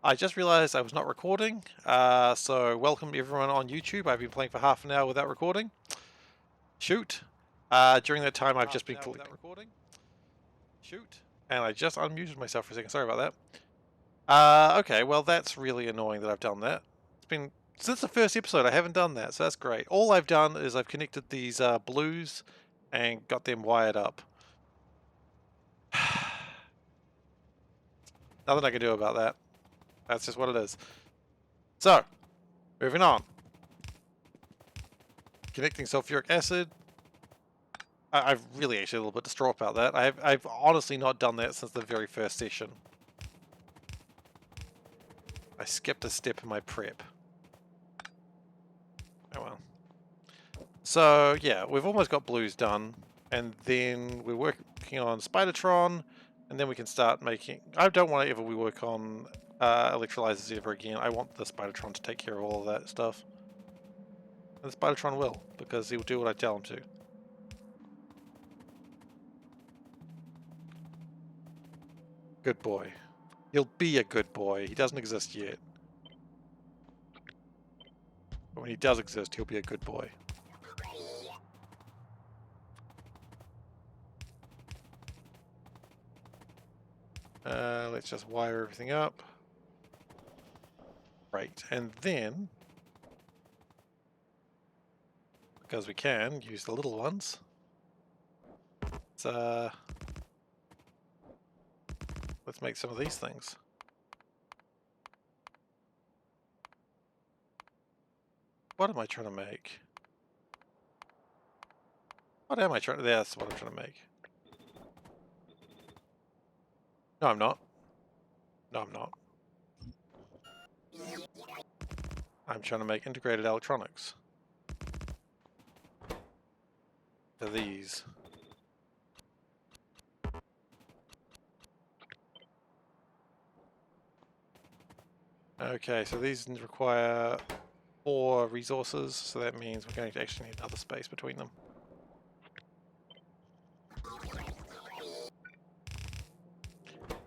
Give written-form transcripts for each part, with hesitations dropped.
I just realized I was not recording, so welcome everyone on YouTube. I've been playing for half an hour without recording. Shoot. During that time I've just been collecting. Shoot. And I just unmuted myself for a second, sorry about that. Okay, well that's really annoying that I've done that. It's been, since the first episode I haven't done that, so that's great. All I've done is I've connected these blues and got them wired up. Nothing I can do about that. That's just what it is. So, moving on. Connecting sulfuric acid. I've really actually a little bit distraught about that. I've honestly not done that since the very first session. I skipped a step in my prep. Oh well. So yeah, we've almost got blues done, and then we're working on spidertron, and then we can start making. I don't want to ever work on electrolyzers ever again. I want the spidertron to take care of all of that stuff. And the spidertron will, because he'll do what I tell him to. Good boy. He'll be a good boy. He doesn't exist yet. But when he does exist, he'll be a good boy. Let's just wire everything up. Right, and then, because we can, use the little ones. Let's make some of these things. What am I trying to make? What am I trying to... That's what I'm trying to make. No, I'm not. No, I'm not. I'm trying to make integrated electronics. They're these. Okay, so these require 4 resources, so that means we're going to actually need another space between them.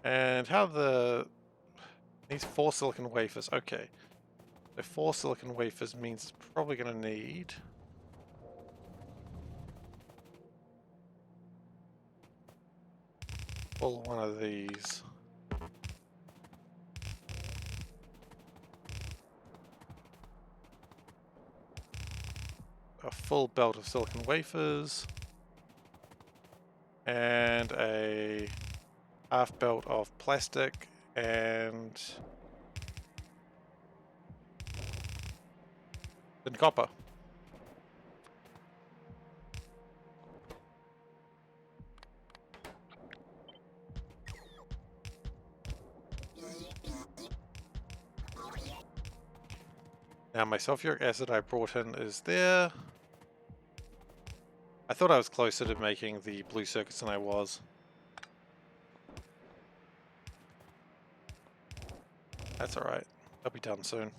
And how these 4 silicon wafers, okay. So 4 silicon wafers means it's probably going to need... full one of these. A full belt of silicon wafers. And a half belt of plastic and then copper. Now my sulfuric acid I brought in is there. I thought I was closer to making the blue circuits than I was. That's alright. They'll be done soon.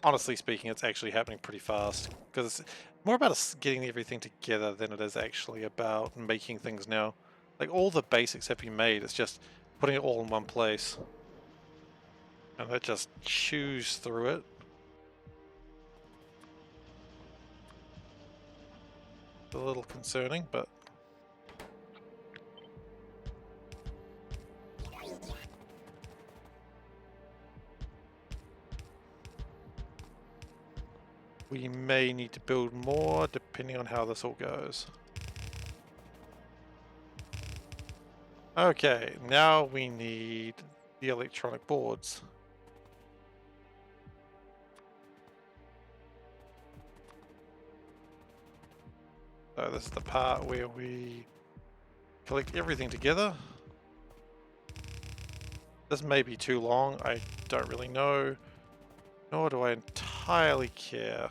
Honestly speaking, it's actually happening pretty fast, because it's more about us getting everything together than it is actually about making things now. Like, all the basics have been made, it's just putting it all in one place. And it just chews through it. It's a little concerning, but... we may need to build more, depending on how this all goes. Okay, now we need the electronic boards. So this is the part where we collect everything together. This may be too long, I don't really know, nor do I entirely care.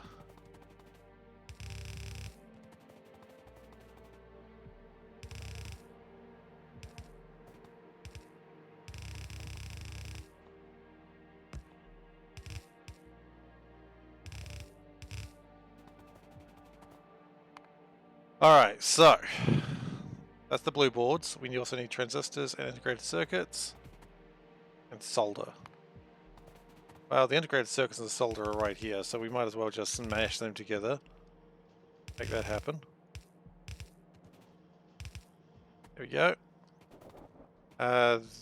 Alright, so that's the blue boards. We also need transistors and integrated circuits. and solder. Well, the integrated circuits and the solder are right here, so we might as well just smash them together. Make that happen. There we go.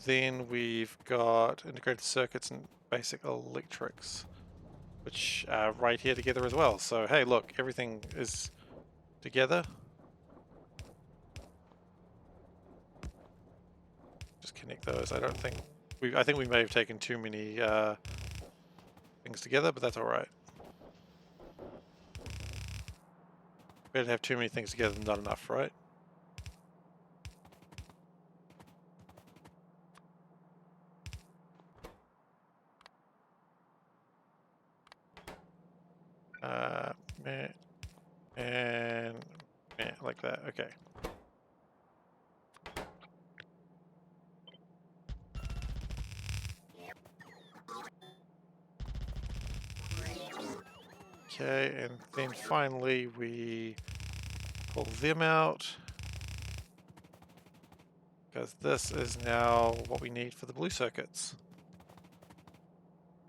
Then we've got integrated circuits and basic electrics, which are right here together as well. So hey, look, everything is together. Just connect those. I think we may have taken too many things together, but that's all right. Better to have too many things together than not enough, right? Meh, and meh, like that. Okay. Okay, and then finally we pull them out, because this is now what we need for the blue circuits.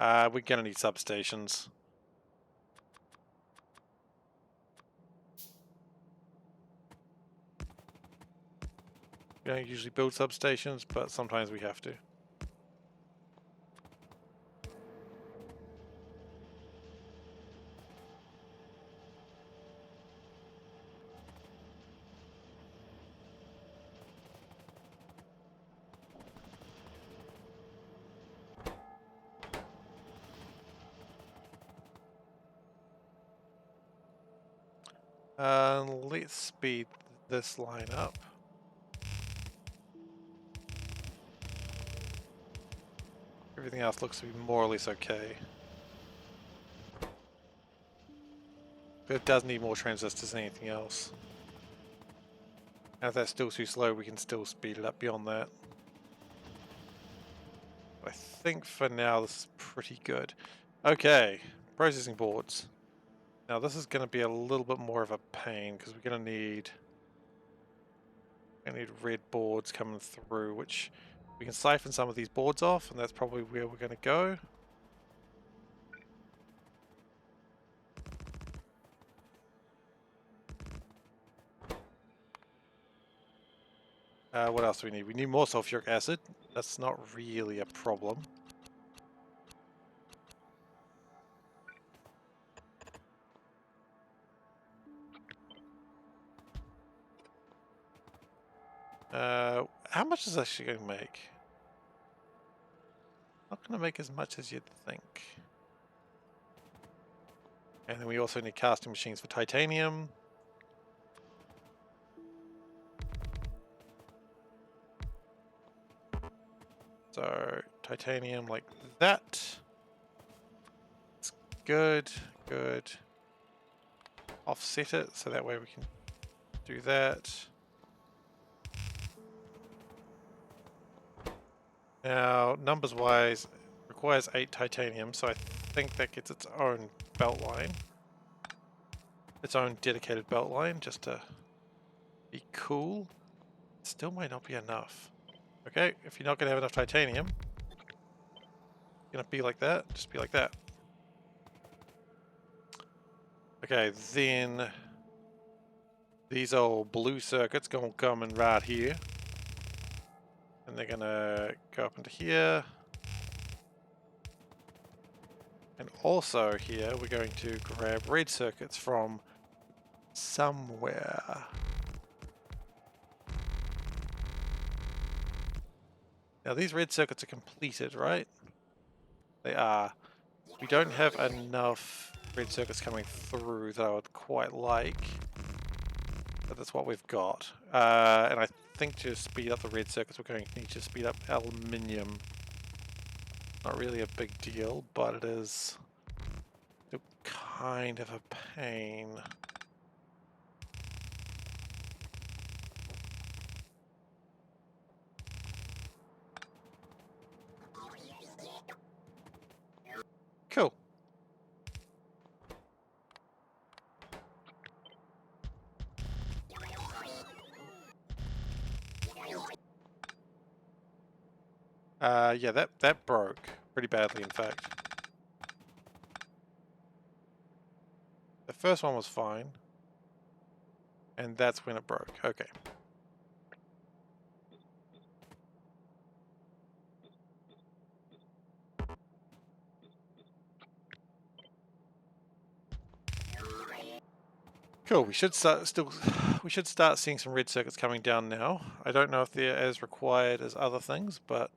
We're gonna need substations. We don't usually build substations, but sometimes we have to. Let's speed this line up. Everything else looks to be more or less okay. But it does need more transistors than anything else. And if that's still too slow, we can still speed it up beyond that. I think for now this is pretty good. Okay, processing boards. Now this is going to be a little bit more of a pain because we're going to need red boards coming through, which we can siphon some of these boards off, and that's probably where we're going to go. What else do we need? We need more sulfuric acid. That's not really a problem. How much is actually going to make? Not going to make as much as you'd think. And then we also need casting machines for titanium. So titanium like that. It's good, good. Offset it so that way we can do that. Now, numbers wise, requires 8 titanium, so I think that gets its own belt line. Its own dedicated belt line, just to be cool. It still might not be enough. Okay, if you're not going to have enough titanium, you're going to be like that, just be like that. Okay, then these old blue circuits gonna come in right here. And they're gonna go up into here. And also here, we're going to grab red circuits from somewhere. Now these red circuits are completed, right? They are. We don't have enough red circuits coming through that I would quite like. But that's what we've got. And I think to speed up the red circuits, we're going to need to speed up aluminium. Not really a big deal, but it is kind of a pain. Cool. Yeah, that broke pretty badly, in fact. The first one was fine. And that's when it broke. Okay. Cool. We should start seeing some red circuits coming down now. I don't know if they're as required as other things, but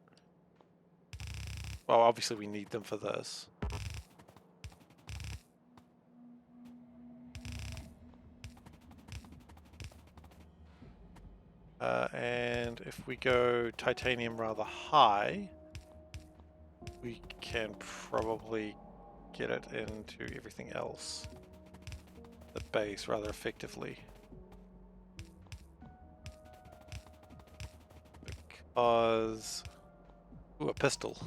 well, obviously we need them for this. And if we go titanium rather high, we can probably get it into everything else. The base rather effectively. Because... Ooh, a pistol.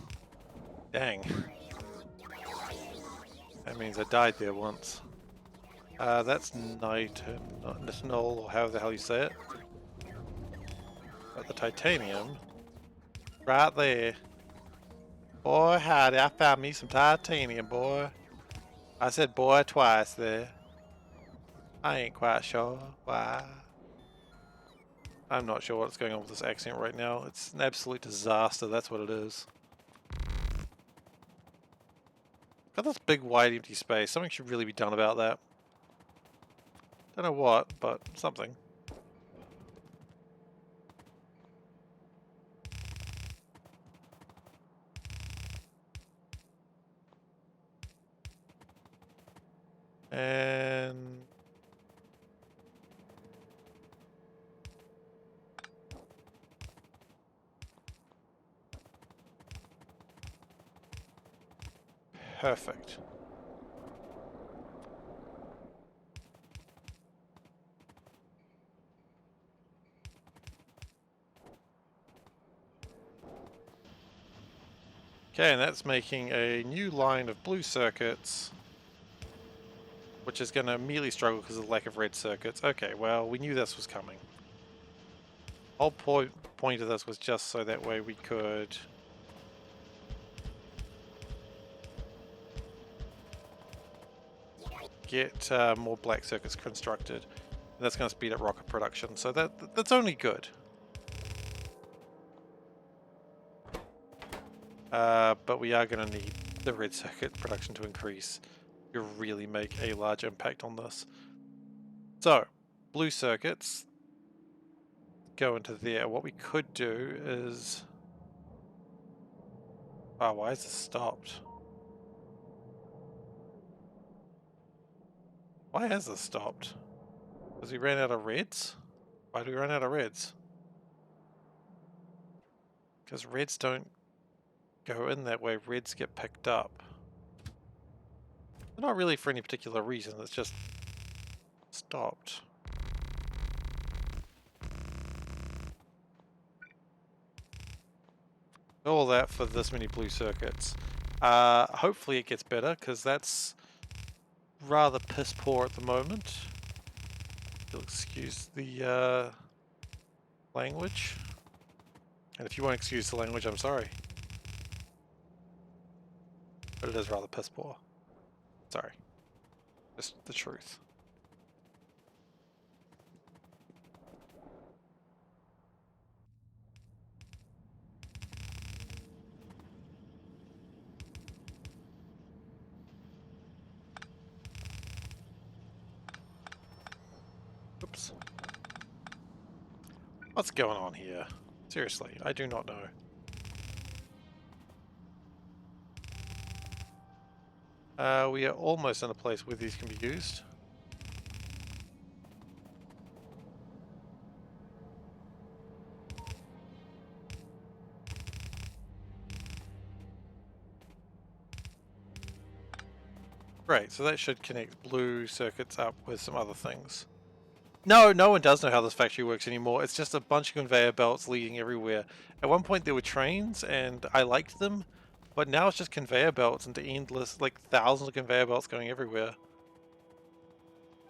Dang. That means I died there once. That's nitinol, or however the hell you say it. But the titanium, right there. Boy, howdy, I found me some titanium, boy. I said boy twice there. I ain't quite sure why. I'm not sure what's going on with this accent right now. It's an absolute disaster, that's what it is. Got this big wide empty space. Something should really be done about that. Don't know what, but something. And... perfect. Okay, and that's making a new line of blue circuits, which is going to immediately struggle because of the lack of red circuits. Okay, well, we knew this was coming. The whole point of this was just so that way we could get more black circuits constructed. And that's going to speed up rocket production, so that's only good. But we are going to need the red circuit production to increase to really make a large impact on this. So, blue circuits go into there. What we could do is... oh, why is this stopped? Why has this stopped? Because we ran out of reds? Why do we run out of reds? Because reds don't go in that way, reds get picked up. Not really for any particular reason, it's just stopped. All that for this many blue circuits. Hopefully it gets better, because that's rather piss poor at the moment. You'll excuse the language. And if you won't excuse the language, I'm sorry. But it is rather piss poor. Sorry. Just the truth. Oops. What's going on here? Seriously, I do not know. We are almost in a place where these can be used. Great, so that should connect blue circuits up with some other things. No one does know how this factory works anymore. It's just a bunch of conveyor belts leading everywhere. At one point there were trains and I liked them, but now it's just conveyor belts into endless, like thousands of conveyor belts going everywhere.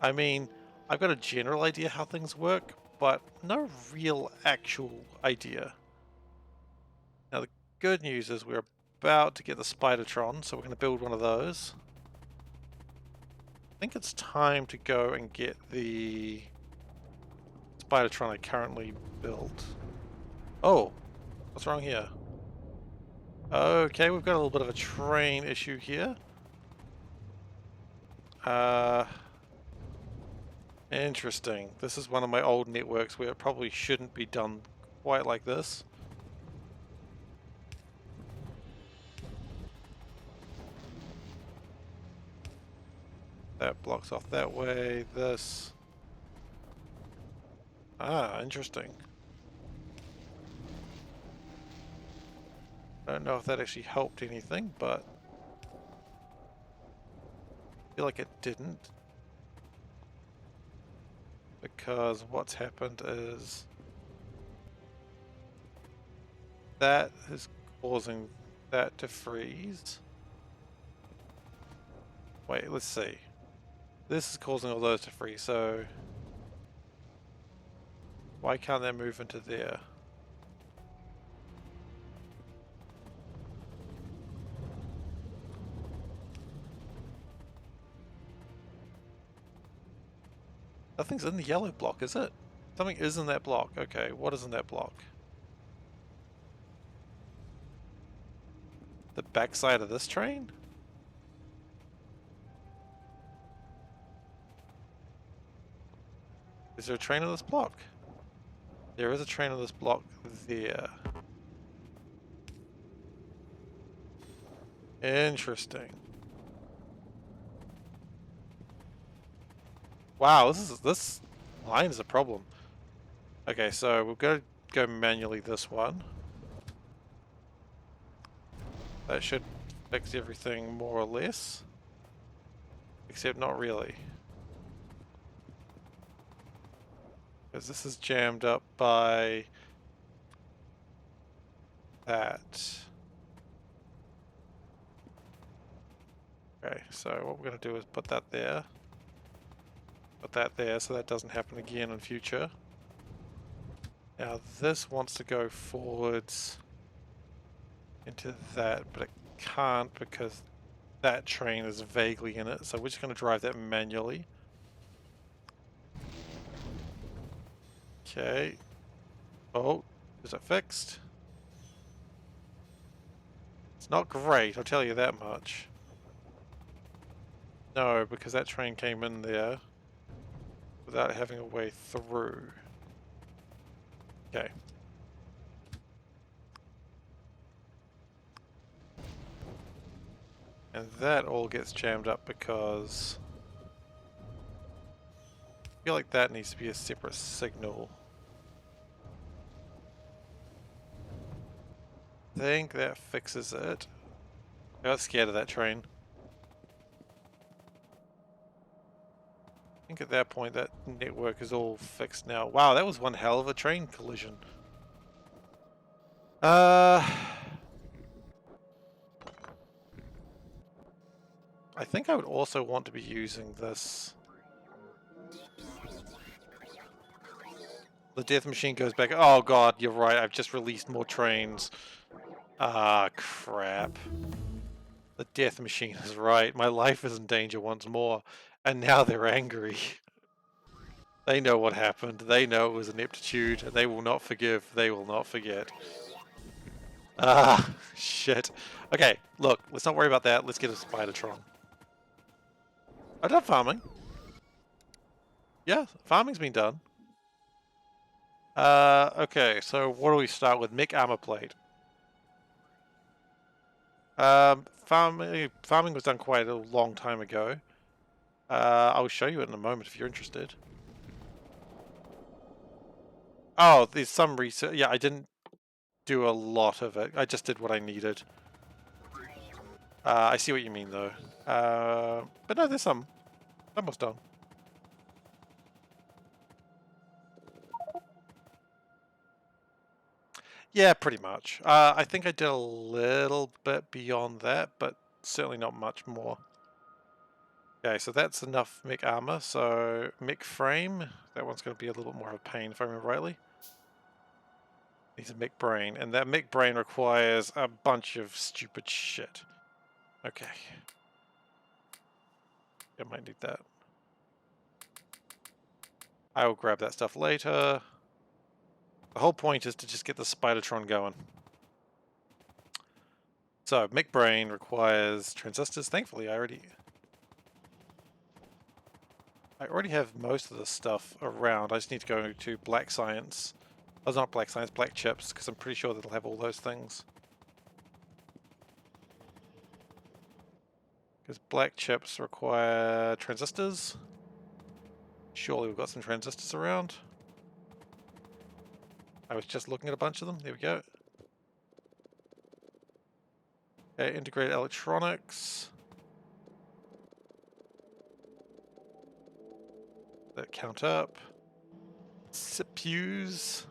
I mean, I've got a general idea how things work, but no real actual idea. Now good news is we're about to get the spidertron, so we're going to build one of those. I think it's time to go and get the spidertron I currently built. Oh, what's wrong here? Okay, we've got a little bit of a train issue here. Interesting. This is one of my old networks where it probably shouldn't be done quite like this. That blocks off that way. This. Ah, interesting. I don't know if that actually helped anything, but I feel like it didn't. Because what's happened is that is causing that to freeze. Wait, let's see. This is causing all those to freeze, so why can't that move into there? Nothing's in the yellow block, is it? Something is in that block. Okay, what is in that block? The backside of this train? Is there a train on this block? There is a train on this block there. Interesting. Wow, this line is a problem. Okay, so we've got to go manually this one. That should fix everything more or less. Except not really. Because this is jammed up by that. Okay, so what we're going to do is put that there. Put that there so that doesn't happen again in future. Now this wants to go forwards into that, but it can't because that train is vaguely in it, so we're just going to drive that manually. Okay. Oh, is it fixed? It's not great, I'll tell you that much. No, because that train came in there without having a way through. Okay. And that all gets jammed up because I feel like that needs to be a separate signal. I think that fixes it. I got scared of that train. I think at that point that network is all fixed now. Wow, that was one hell of a train collision. I think I would also want to be using this. The death machine goes back. Oh god, you're right. I've just released more trains. Ah, crap. The death machine is right. My life is in danger once more. And now they're angry. They know what happened. They know it was ineptitude. And they will not forgive. They will not forget. Ah, shit. Okay, look. Let's not worry about that. Let's get a spidertron. I've done farming. Yeah, farming's been done. Okay, so what do we start with? Mech armor plate. Farming was done quite a long time ago. I'll show you it in a moment if you're interested. Oh, there's some research. Yeah, I didn't do a lot of it. I just did what I needed. I see what you mean though. But no, there's some. Almost done. Yeah, pretty much. I think I did a little bit beyond that, but certainly not much more. Okay, so that's enough mech armor. So mech frame, that one's going to be a little bit more of a pain if I remember rightly. Needs a mech brain, and that mech brain requires a bunch of stupid shit. Okay. I might need that. I will grab that stuff later. The whole point is to just get the spidertron going. So, mech brain requires transistors. Thankfully, I already have most of the stuff around. I just need to go to black science. Oh, it's not black science, black chips, because I'm pretty sure that'll have all those things. Because black chips require transistors. Surely we've got some transistors around. I was just looking at a bunch of them. There we go. Okay, integrated electronics. That count up. CPUs.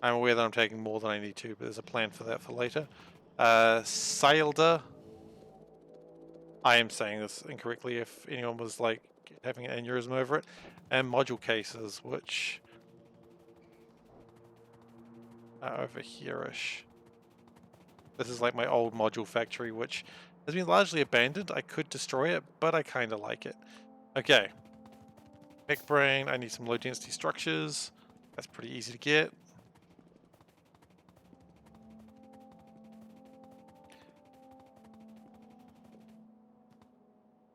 I'm aware that I'm taking more than I need to, but there's a plan for that for later. Sailder. I am saying this incorrectly if anyone was like having an aneurysm over it. And module cases, which are over here-ish. This is like my old module factory, which has been largely abandoned. I could destroy it, but I kind of like it. Okay. Mech brain, I need some low density structures. That's pretty easy to get.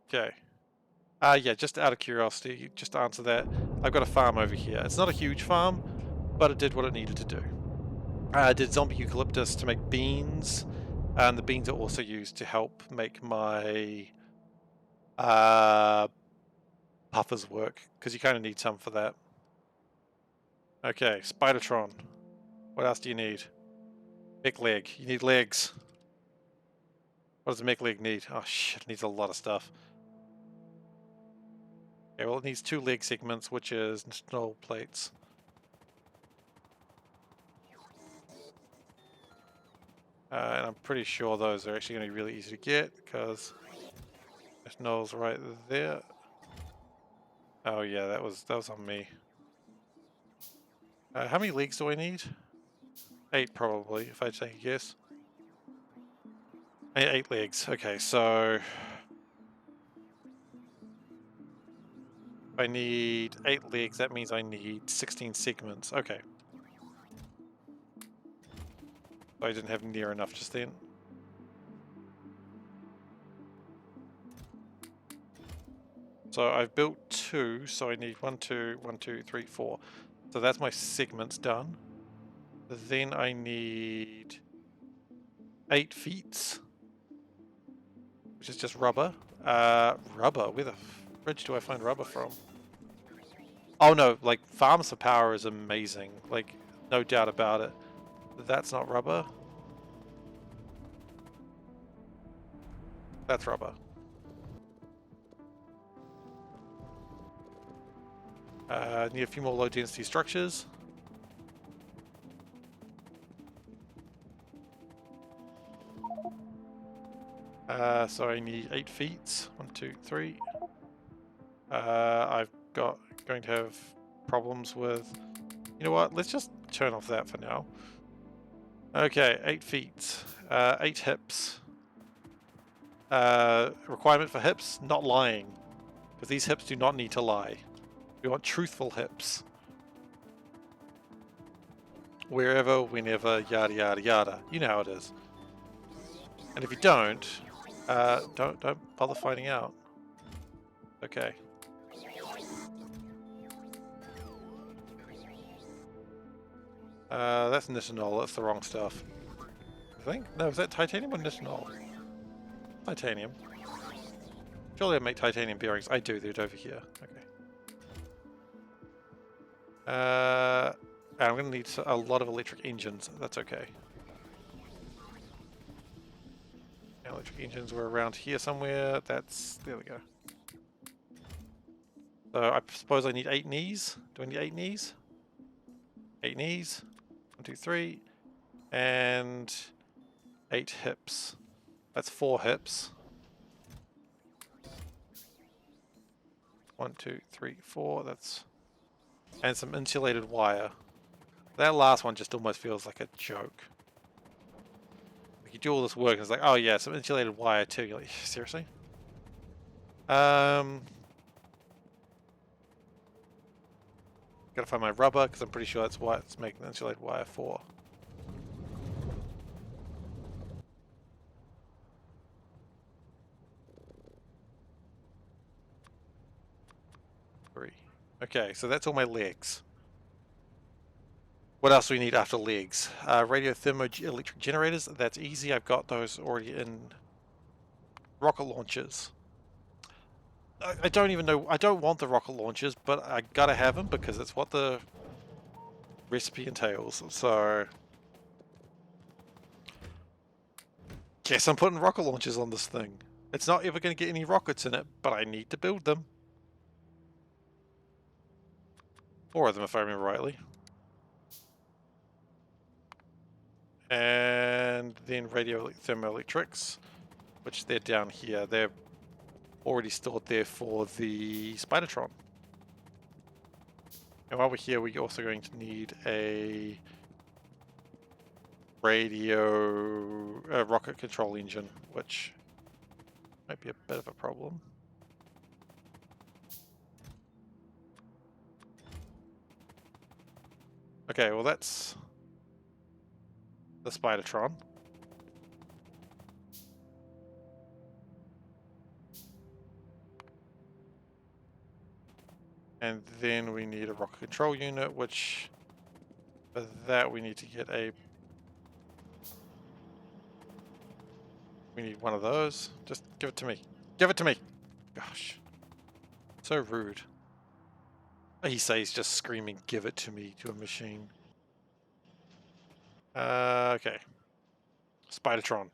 Okay. Yeah, just out of curiosity, just to answer that, I've got a farm over here. It's not a huge farm, but it did what it needed to do. I did zombie eucalyptus to make beans, and the beans are also used to help make my puffers work, because you kind of need some for that. Okay, spidertron. What else do you need? Mech leg. You need legs. What does the mech leg need? Oh shit, it needs a lot of stuff. Okay, well it needs 2 leg segments, which is null plates. And I'm pretty sure those are actually going to be really easy to get, because there's nulls right there. Oh yeah, that was on me. How many legs do I need? 8 probably, if I take a guess. I need 8 legs. Okay, so if I need 8 legs, that means I need 16 segments. Okay. I didn't have near enough just then. So I've built 2, so I need 1, 2, 1, 2, 3, 4. So that's my segments done. Then I need 8 feet, which is just rubber. Rubber? Where the fridge do I find rubber from? Oh no, like farms for power is amazing. Like, no doubt about it. That's not rubber. That's rubber. Need a few more low density structures. So I need 8 feet. 1, 2, 3. I've going to have problems with... You know what? Let's just turn off that for now. Okay, 8 feet. 8 hips. Requirement for hips, not lying. Because these hips do not need to lie. We want truthful hips. Wherever, whenever, yada yada yada. You know how it is. And if you don't bother finding out. Okay. That's nitinol, that's the wrong stuff. I think? No, is that titanium or nitinol? Titanium. Surely I make titanium bearings. I do, they're over here. Okay. I'm going to need a lot of electric engines. That's okay. Electric engines were around here somewhere. There we go. So I suppose I need 8 knees. Do I need 8 knees? 8 knees. 1, 2, 3. And 8 hips. That's 4 hips. 1, 2, 3, 4. That's... And some insulated wire. That last one just almost feels like a joke. Like you do all this work and it's like, oh yeah, some insulated wire too. You're like, seriously? Gotta find my rubber because I'm pretty sure that's what it's making the insulated wire for. Okay, so that's all my legs. What else do we need after legs? Radio thermoelectric generators. That's easy. I've got those already in rocket launchers. I don't even know. I don't want the rocket launchers, but I gotta have them because it's what the recipe entails. So, guess I'm putting rocket launchers on this thing. It's not ever going to get any rockets in it, but I need to build them. 4 of them, if I remember rightly. And then radio thermoelectrics, which they're down here. They're already stored there for the spidertron. And while we're here, we're also going to need a radio rocket control engine, which might be a bit of a problem. Okay, well that's the spidertron. And then we need a rocket control unit, which for that we need to get a... We need one of those. Just give it to me. Give it to me! Gosh. So rude. He says just screaming, give it to me, to a machine. Okay. Spidertron.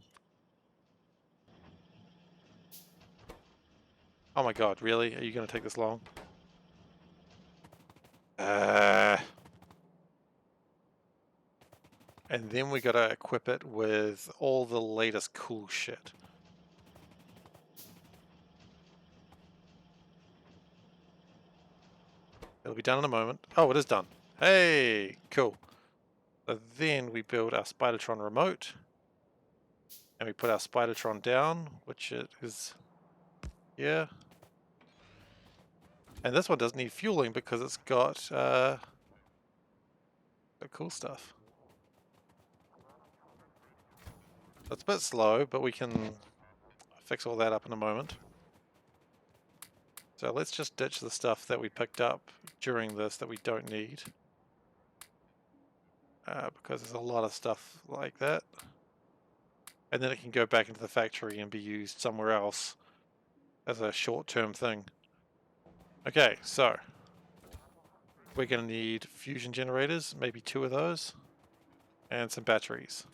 Oh my god, really? Are you going to take this long? And then we gotta equip it with all the latest cool shit. It'll be done in a moment. Oh, it is done. Hey, cool. So then we build our Spidertron remote. And we put our Spidertron down, which it is here. And this one doesn't need fueling because it's got cool stuff. It's a bit slow, but we can fix all that up in a moment. So let's just ditch the stuff that we picked up during this that we don't need. Because there's a lot of stuff like that. And then it can go back into the factory and be used somewhere else as a short-term thing. Okay, so we're going to need fusion generators, maybe 2 of those, and some batteries.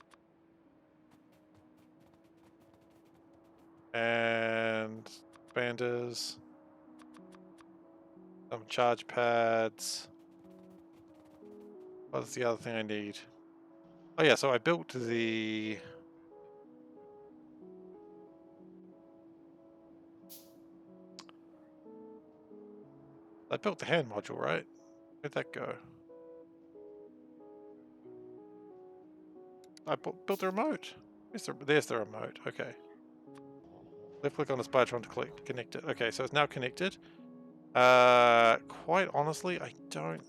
And expanders, some charge pads. What's the other thing I need? Oh yeah, so I built the... I built the hand module, right? Where'd that go? I built the remote. There's the remote, okay. Left click on the Spidertron to connect it. Okay, so it's now connected. Quite honestly, I don't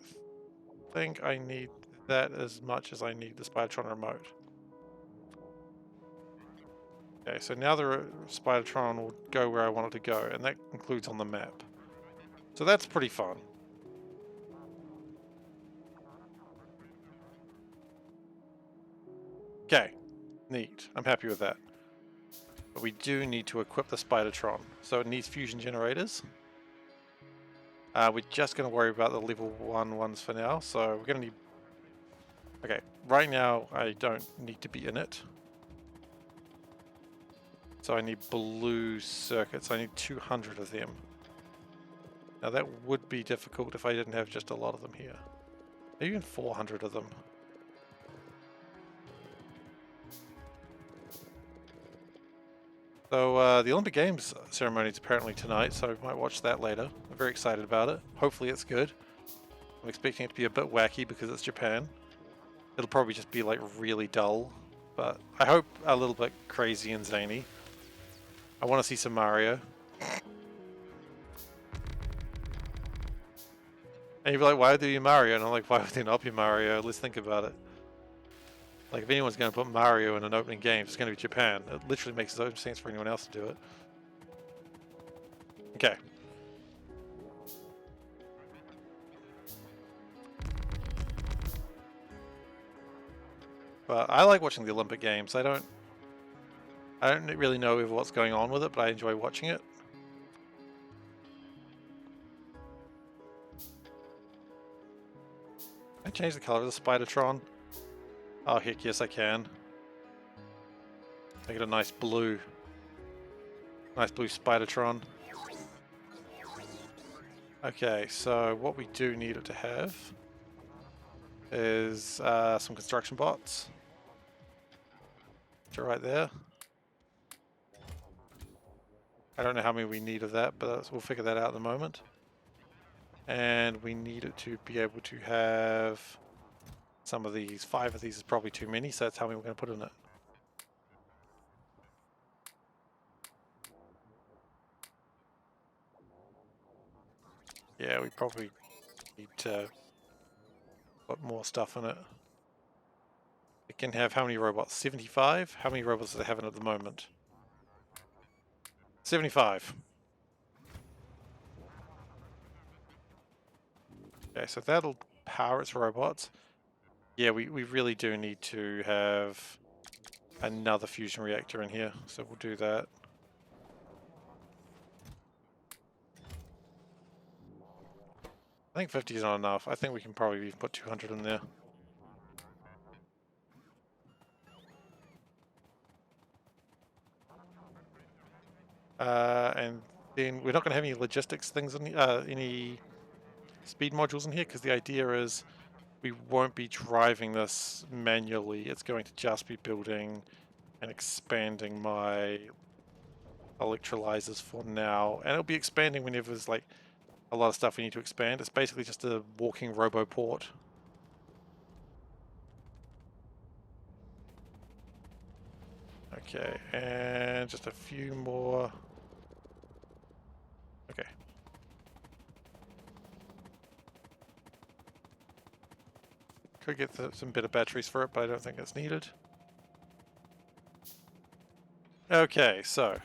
think I need that as much as I need the Spidertron remote. Okay, so now the Spidertron will go where I want it to go, and that includes on the map. So that's pretty fun. Okay, neat. I'm happy with that. But we do need to equip the Spidertron. So it needs fusion generators. We're just going to worry about the level 1 ones for now. So we're going to need... Okay, right now I don't need to be in it. So I need blue circuits. I need 200 of them. Now that would be difficult if I didn't have just a lot of them here. Maybe even 400 of them. So the Olympic Games ceremony is apparently tonight, so I might watch that later. I'm very excited about it. Hopefully it's good. I'm expecting it to be a bit wacky because it's Japan. It'll probably just be like really dull, but I hope a little bit crazy and zany. I want to see some Mario. And you'd be like, why would they be Mario? And I'm like, why would they not be Mario? Let's think about it. Like, if anyone's going to put Mario in an opening game, it's going to be Japan. It literally makes no sense for anyone else to do it. Okay. But I like watching the Olympic Games. I don't really know what's going on with it, but I enjoy watching it. Can I change the color of the spidertron? Oh heck yes I can. Make it a nice blue. Nice blue spidertron. Okay, so what we do need it to have is some construction bots. Which are right there. I don't know how many we need of that, but we'll figure that out in a moment. And we need it to be able to have some of these. 5 of these is probably too many, so that's how many we're going to put in it. Yeah, we probably need to put more stuff in it. It can have how many robots? 75? How many robots does it have in at the moment? 75. Okay, so that'll power its robots. Yeah, we really do need to have another fusion reactor in here, so we'll do that. I think 50 is not enough. I think we can probably even put 200 in there. And then we're not going to have any logistics things in any speed modules in here, because the idea is we won't be driving this manually. It's going to just be building and expanding my electrolyzers for now, and it'll be expanding whenever there's like a lot of stuff we need to expand. It's basically just a walking roboport. Okay, and just a few more. Okay. Could get some better batteries for it, but I don't think it's needed. Okay, so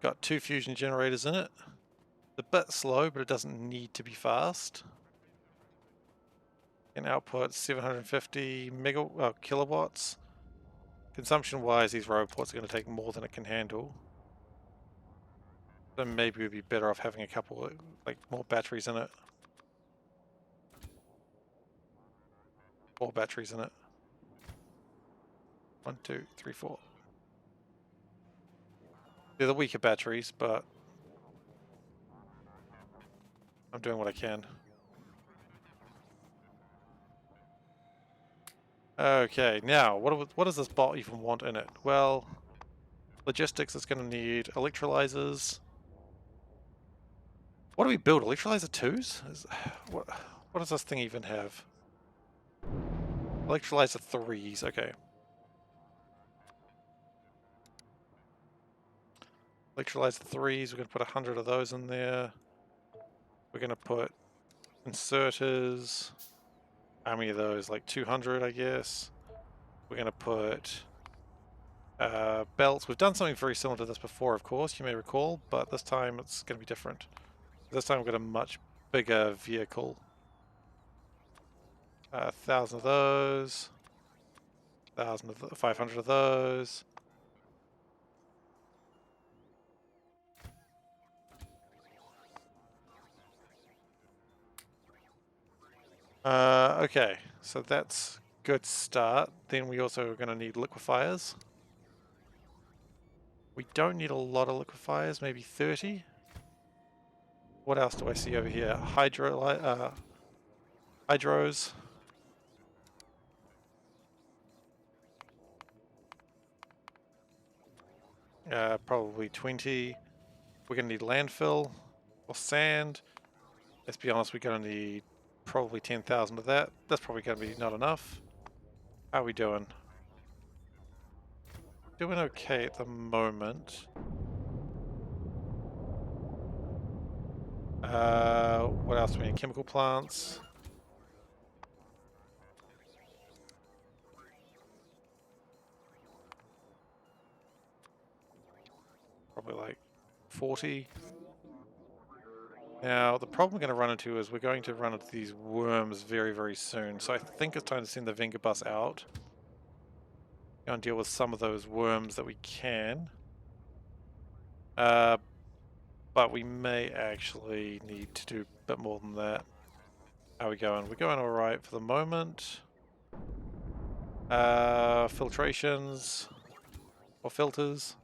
got 2 fusion generators in it. It's a bit slow, but it doesn't need to be fast. Can output 750 kilowatts. Consumption-wise, these robots are going to take more than it can handle. So maybe we'd be better off having a couple of, like, more batteries in it. More batteries in it. 1, 2, 3, 4. They're the weaker batteries, but I'm doing what I can. Okay, now, what does this bot even want in it? Well, logistics is going to need electrolyzers. What do we build? Electrolyzer 2s? What does this thing even have? Electrolyzer 3s, okay. Electrolyzer 3s, we're going to put 100 of those in there. We're going to put inserters. How many of those? Like 200, I guess. We're going to put belts. We've done something very similar to this before, of course, you may recall, but this time it's going to be different. This time we've got a much bigger vehicle. 1,000 of those. 500 of those. Okay, so that's good start. Then we also are going to need liquefiers. We don't need a lot of liquefiers, maybe 30. What else do I see over here? Hydros. Probably 20. We're going to need landfill or sand. Let's be honest, we're going to need probably 10,000 of that. That's probably going to be not enough. How are we doing? Doing okay at the moment. What else do we need? Chemical plants. Probably like 40. Now, the problem we're going to run into is we're going to run into these worms very, very soon. So I think it's time to send the Venga bus out. Go and deal with some of those worms that we can. But we may actually need to do a bit more than that. How are we going? We're going alright for the moment. Filtrations. Or filters.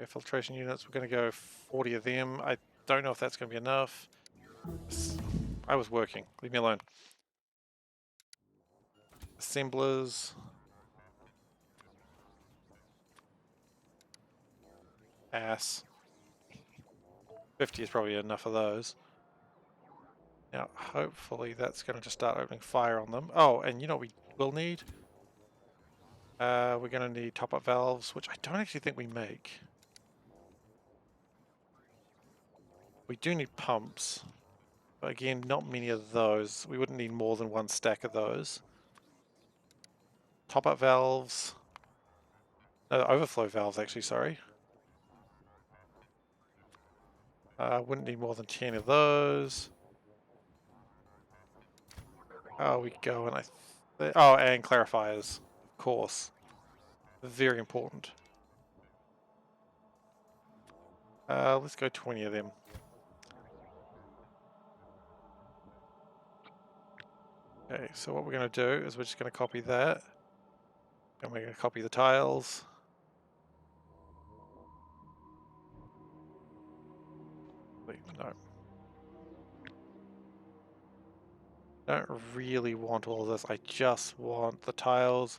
Filtration units, we're going to go 40 of them. I don't know if that's going to be enough. I was working. Leave me alone. Assemblers. Ass. 50 is probably enough of those. Now, hopefully that's going to just start opening fire on them. Oh, and you know what we will need? We're going to need top-up valves, which I don't actually think we make. We do need pumps. But again, not many of those. We wouldn't need more than one stack of those. Top-up valves. No, overflow valves, actually, sorry. Wouldn't need more than 10 of those. Oh, we go and oh, and clarifiers, of course. Very important. Let's go 20 of them. Okay, so what we're going to do is we're just going to copy that. And we're going to copy the tiles. Wait, no. Don't really want all of this. I just want the tiles.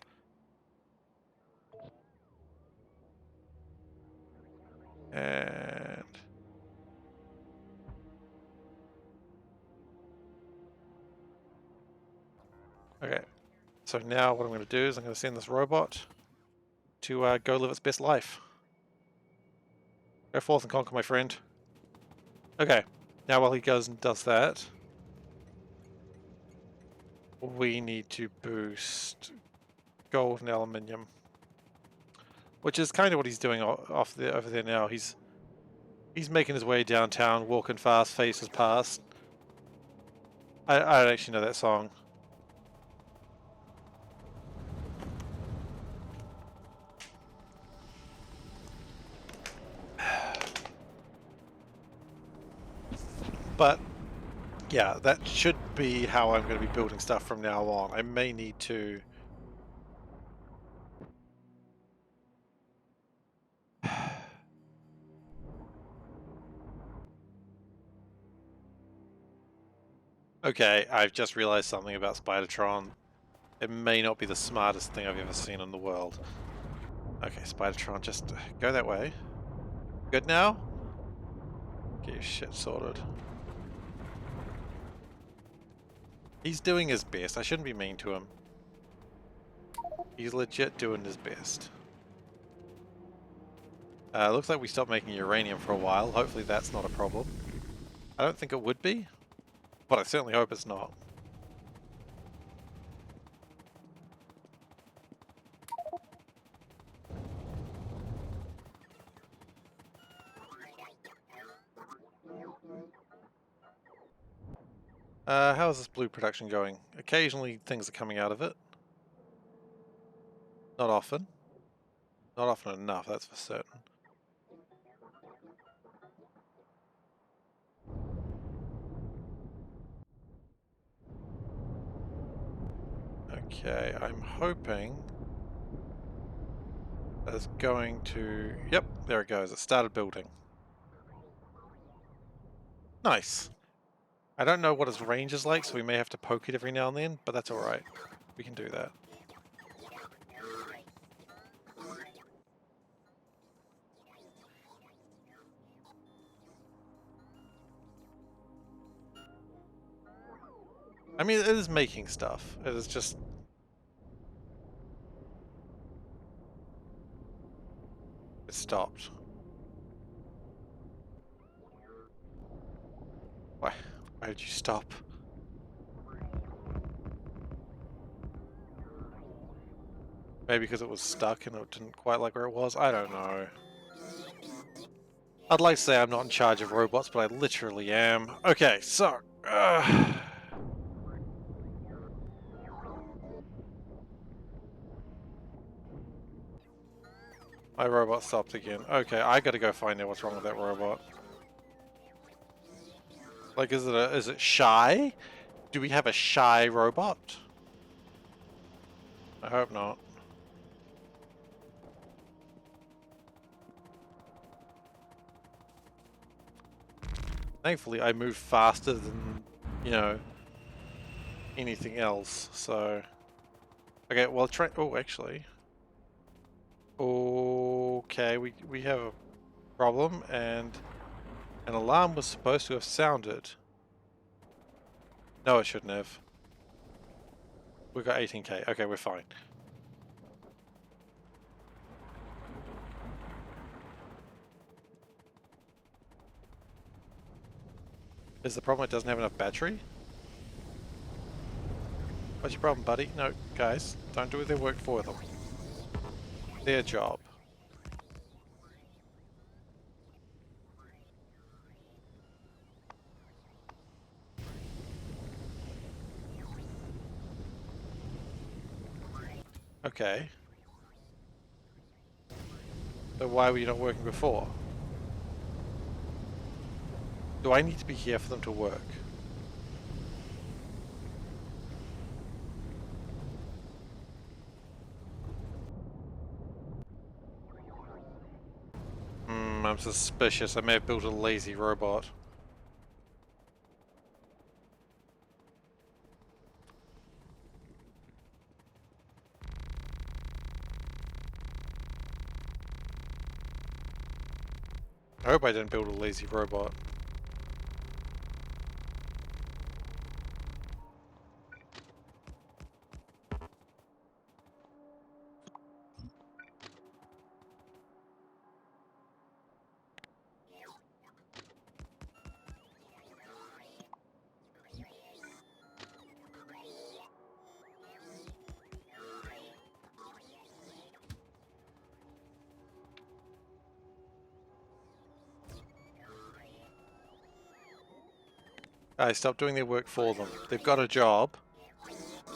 And okay, so now what I'm going to do is I'm going to send this robot to go live its best life. Go forth and conquer, my friend. Okay, now while he goes and does that, we need to boost gold and aluminium, which is kind of what he's doing over there now. He's making his way downtown, walking fast, faces past. I don't actually know that song. But yeah, that should be how I'm going to be building stuff from now on. I may need to okay, I've just realized something about spidertron. It may not be the smartest thing I've ever seen in the world. Okay, spidertron, just go that way. Good now? Get your shit sorted. He's doing his best. I shouldn't be mean to him. He's legit doing his best. Looks like we stopped making uranium for a while. Hopefully that's not a problem. I don't think it would be, but I certainly hope it's not. How is this blue production going? Occasionally things are coming out of it. Not often. Not often enough, that's for certain. Okay, I'm hoping that it's going to... Yep, there it goes. It started building. Nice. I don't know what his range is like, so we may have to poke it every now and then, but that's alright. We can do that. I mean, it is making stuff. It is just... It stopped. Why did you stop? Maybe because it was stuck and it didn't quite like where it was? I don't know. I'd like to say I'm not in charge of robots, but I literally am. Okay, so... my robot stopped again. Okay, I gotta go find out what's wrong with that robot. Like, is it shy? Do we have a shy robot? I hope not. Thankfully, I move faster than, you know, anything else, so... Okay, well, try... Oh, actually... Okay, we have a problem, and an alarm was supposed to have sounded. No, it shouldn't have. We've got 18k. Okay, we're fine. Is the problem it doesn't have enough battery? What's your problem, buddy? No, guys, don't do their work for them. Their job. Okay. So why were you not working before? Do I need to be here for them to work? I'm suspicious. I may have built a lazy robot. I hope I didn't build a lazy robot. Guys, stop doing their work for them. They've got a job.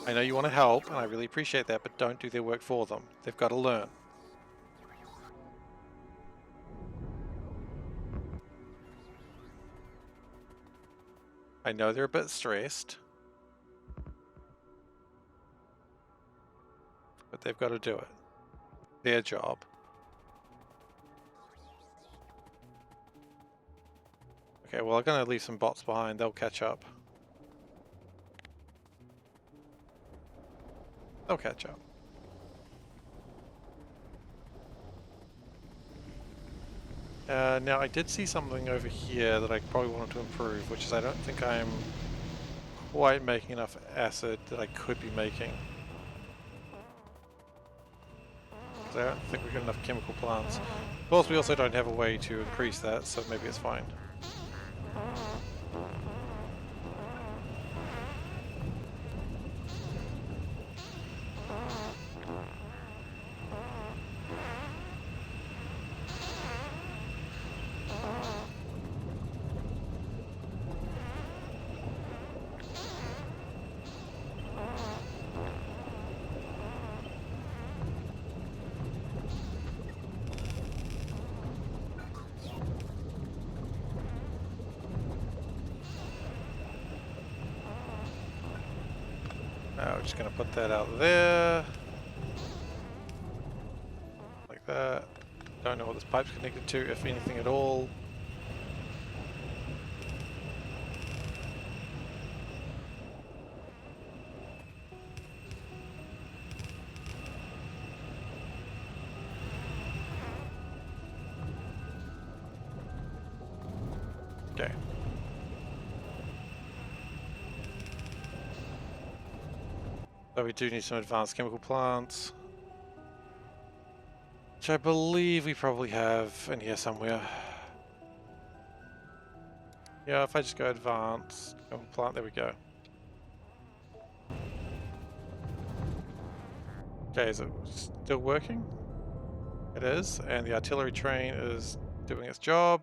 I know you want to help, and I really appreciate that, but don't do their work for them. They've got to learn. I know they're a bit stressed, but they've got to do it. Their job. Okay, well, I'm going to leave some bots behind. They'll catch up. They'll catch up. Now, I did see something over here that I probably wanted to improve, which is I don't think I'm quite making enough acid that I could be making. So I don't think we've got enough chemical plants. Of course, we also don't have a way to increase that, so maybe it's fine. Now we're just going to put that out there. Like that. Don't know what this pipe's connected to, if anything at all. Okay. So we do need some advanced chemical plants. Which I believe we probably have in here somewhere. Yeah, if I just go advanced chemical plant, there we go. Okay, is it still working? It is, and the artillery train is doing its job.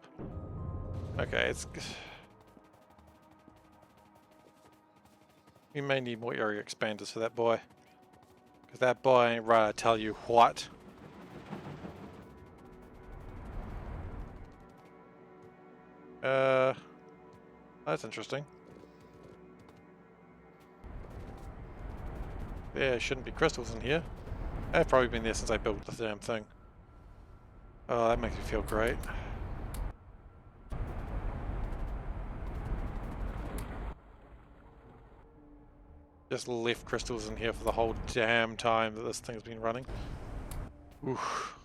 Okay, it's... We may need more area expanders for that boy. Because that boy ain't right, I tell you what. That's interesting. There shouldn't be crystals in here. They've probably been there since I built the damn thing. Oh, that makes me feel great. Just left crystals in here for the whole damn time that this thing's been running. Oof.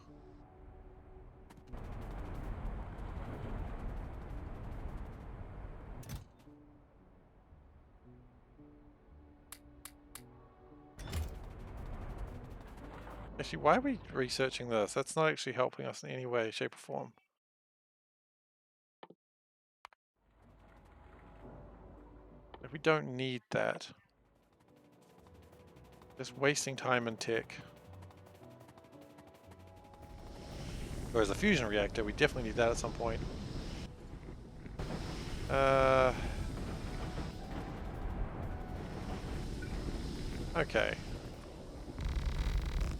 Actually, why are we researching this? That's not actually helping us in any way, shape or form. If we don't need that. Just wasting time and tech. Whereas a fusion reactor, we definitely need that at some point. Okay.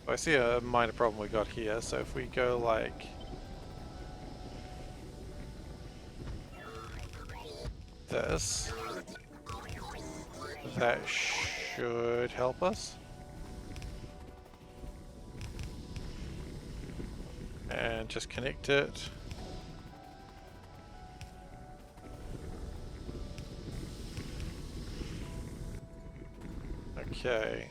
I see a minor problem we got here, so if we go like this, that should help us. And just connect it. Okay.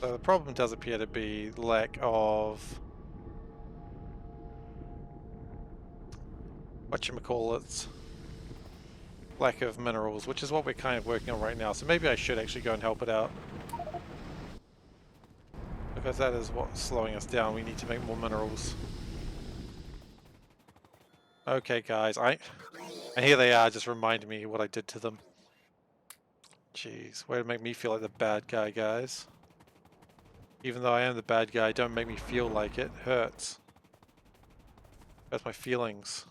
So the problem does appear to be lack of whatchamacallits, lack of minerals, which is what we're kind of working on right now. So maybe I should actually go and help it out. Because that is what's slowing us down. We need to make more minerals. Okay guys, and here they are just reminding me what I did to them. Jeez, way to make me feel like the bad guy, guys. Even though I am the bad guy, don't make me feel like it. Hurts. That's my feelings.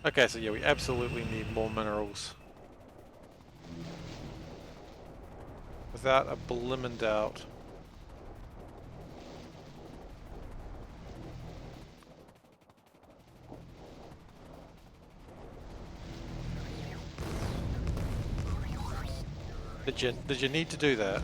Okay, so yeah, we absolutely need more minerals. Without a blimmin' doubt. Did you need to do that?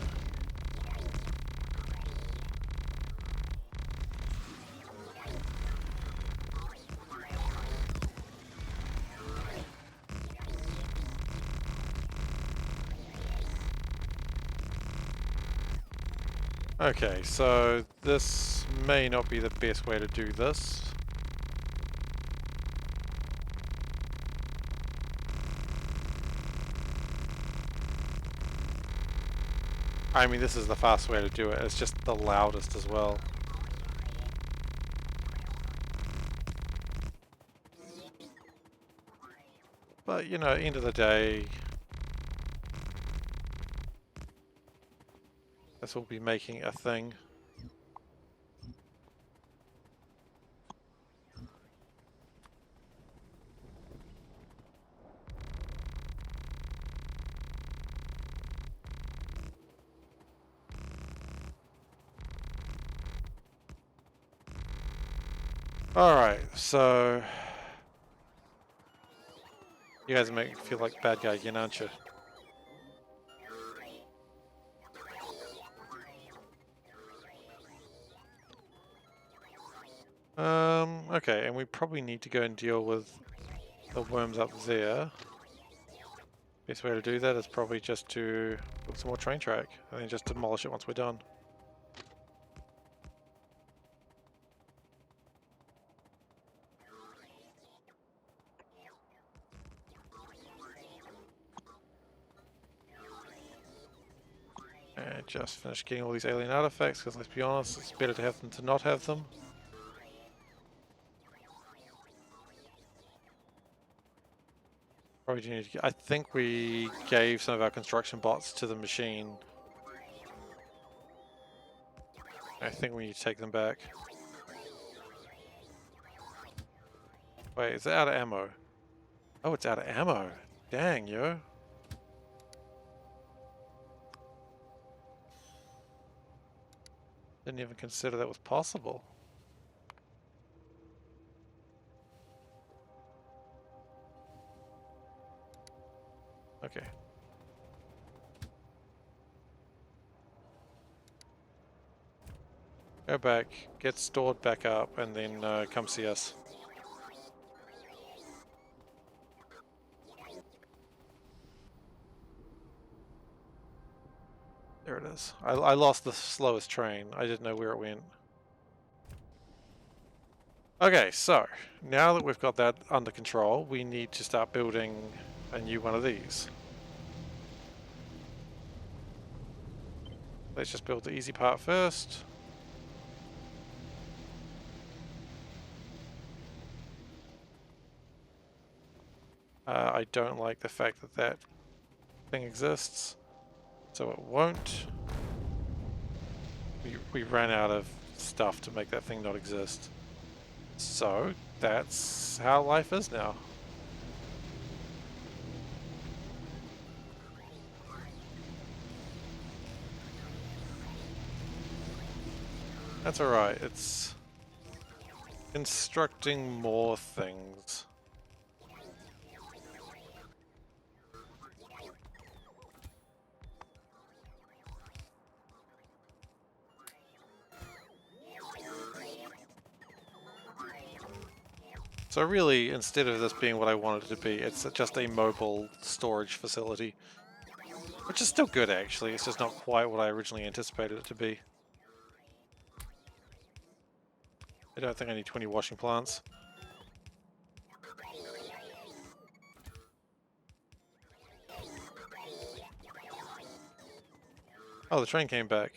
Okay, so this may not be the best way to do this. I mean, this is the fast way to do it. It's just the loudest as well. But, you know, end of the day, this will be making a thing. Alright, so... You guys make me feel like bad guy again, aren't you? Okay, and we probably need to go and deal with the worms up there. Best way to do that is probably just to build some more train track and then just demolish it once we're done. And just finish getting all these alien artifacts, because let's be honest, it's better to have them to not have them. Probably do need to, I think we gave some of our construction bots to the machine. I think we need to take them back. Wait, is it out of ammo? Oh, it's out of ammo. Dang, yo. Didn't even consider that was possible. Okay. Go back, get stored back up, and then come see us. There it is. I lost the slowest train. I didn't know where it went. Okay, so now that we've got that under control, we need to start building a new one of these. Let's just build the easy part first. I don't like the fact that that thing exists, so it won't. We ran out of stuff to make that thing not exist. So that's how life is now. That's alright, it's constructing more things. So really, instead of this being what I wanted it to be, it's just a mobile storage facility. Which is still good actually, it's just not quite what I originally anticipated it to be. I don't think I need 20 washing plants. Oh, the train came back.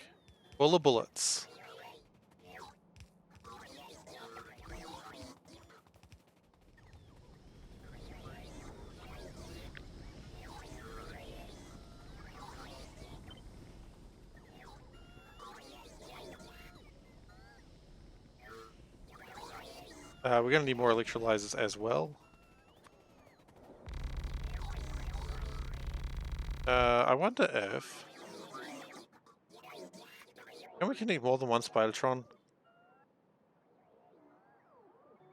Full of bullets. We're going to need more electrolyzers as well. I wonder if... And we can need more than one spidertron.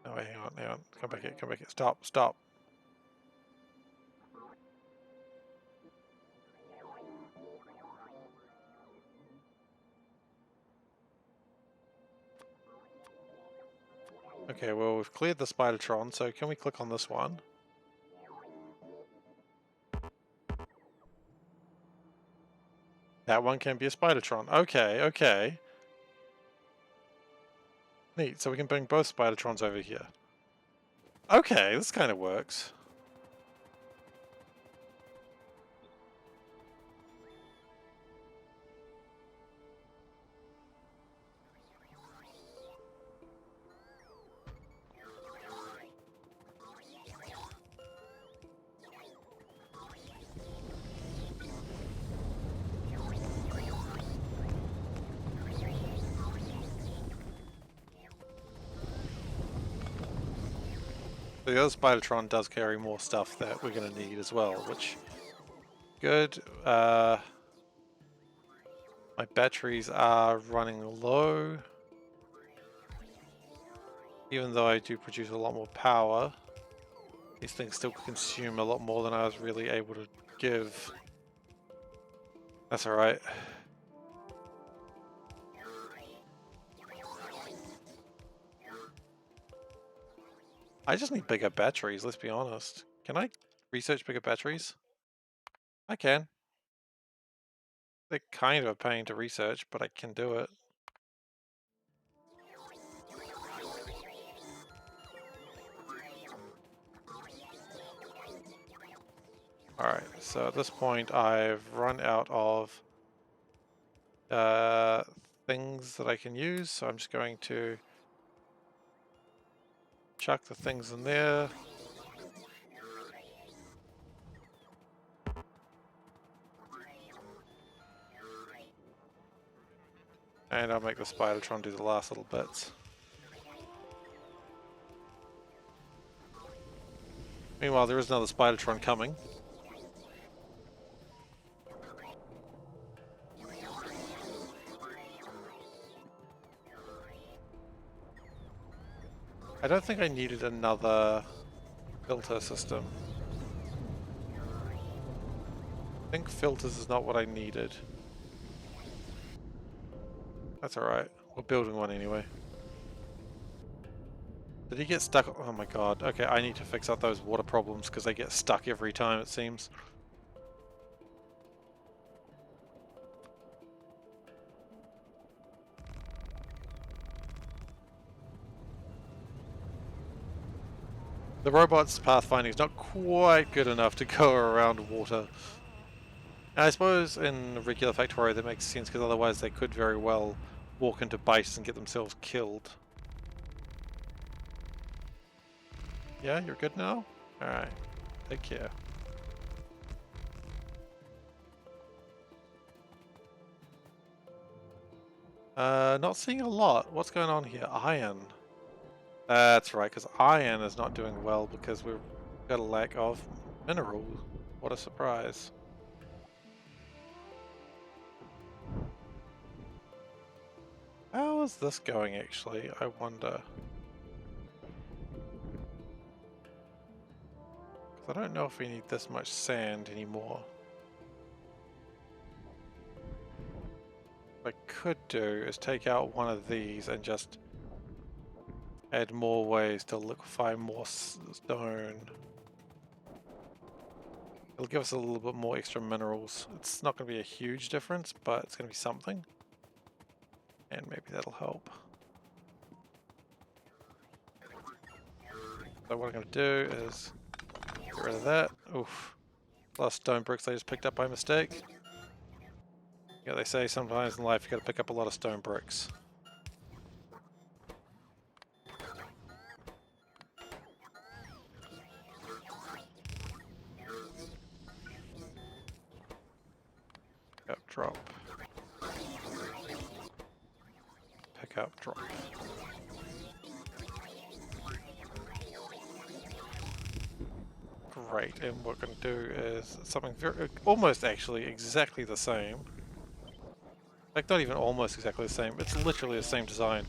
Oh wait, hang on. Come back here. Stop. Okay, well we've cleared the spidertron, so can we click on this one? That one can be a spidertron. Okay. Neat, so we can bring both spidertrons over here. Okay, this kind of works. The other spidertron does carry more stuff that we're going to need as well, which... Good. My batteries are running low. Even though I do produce a lot more power, these things still consume a lot more than I was really able to give. That's alright. I just need bigger batteries, let's be honest. Can I research bigger batteries? I can. They're kind of a pain to research, but I can do it. Alright, so at this point I've run out of things that I can use, so I'm just going to chuck the things in there. And I'll make the spidertron do the last little bits. Meanwhile, there is another spidertron coming. I don't think I needed another filter system. I think filters is not what I needed. That's alright. We're building one anyway. Did he get stuck? Oh my god. Okay, I need to fix up those water problems because they get stuck every time, it seems. The robot's pathfinding is not quite good enough to go around water. And I suppose in regular Factorio that makes sense because otherwise they could very well walk into base and get themselves killed. Yeah, you're good now? Alright, take care. Not seeing a lot. What's going on here? Iron. That's right, because iron is not doing well because we've got a lack of mineral. What a surprise. How is this going actually? I wonder. Because I don't know if we need this much sand anymore. What I could do is take out one of these and just add more ways to liquefy more stone. It'll give us a little bit more extra minerals. It's not going to be a huge difference, but it's going to be something. And maybe that'll help. So what I'm going to do is get rid of that. Oof. A lot of stone bricks I just picked up by mistake. Yeah, they say sometimes in life you got to pick up a lot of stone bricks. Pick up, drop. Pick up, drop. Great, and what we're going to do is something very, almost actually exactly the same. Like not even almost exactly the same, it's literally the same design.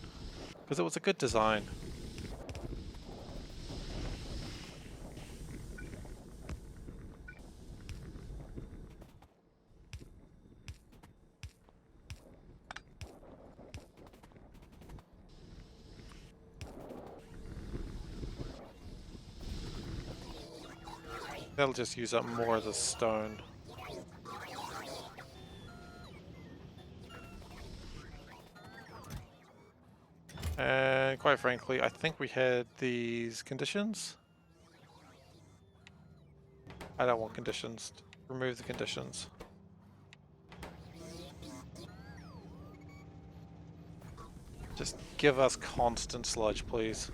Because it was a good design. That'll just use up more of the stone. And quite frankly, I think we had these conditions. I don't want conditions. Remove the conditions. Just give us constant sludge, please.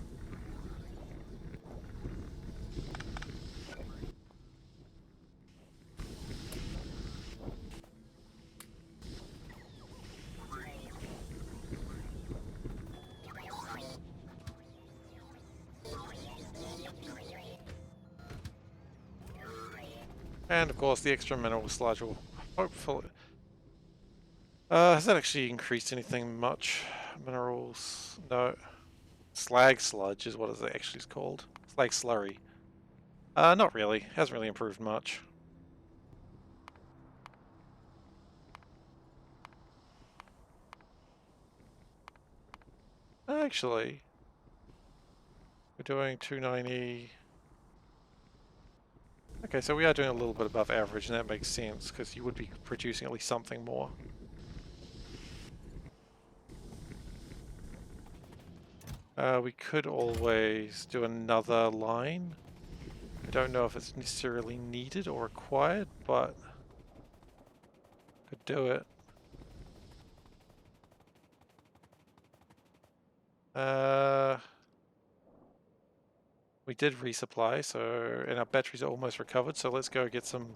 And of course the extra mineral sludge will hopefully... has that actually increased anything much? Minerals... no. Slag sludge is what it actually is called. Slag slurry. Not really. Hasn't really improved much. Actually, we're doing 290... Okay, so we are doing a little bit above average, and that makes sense, because you would be producing at least something more. We could always do another line. I don't know if it's necessarily needed or required, but could do it. We did resupply, so and our batteries are almost recovered, so let's go get some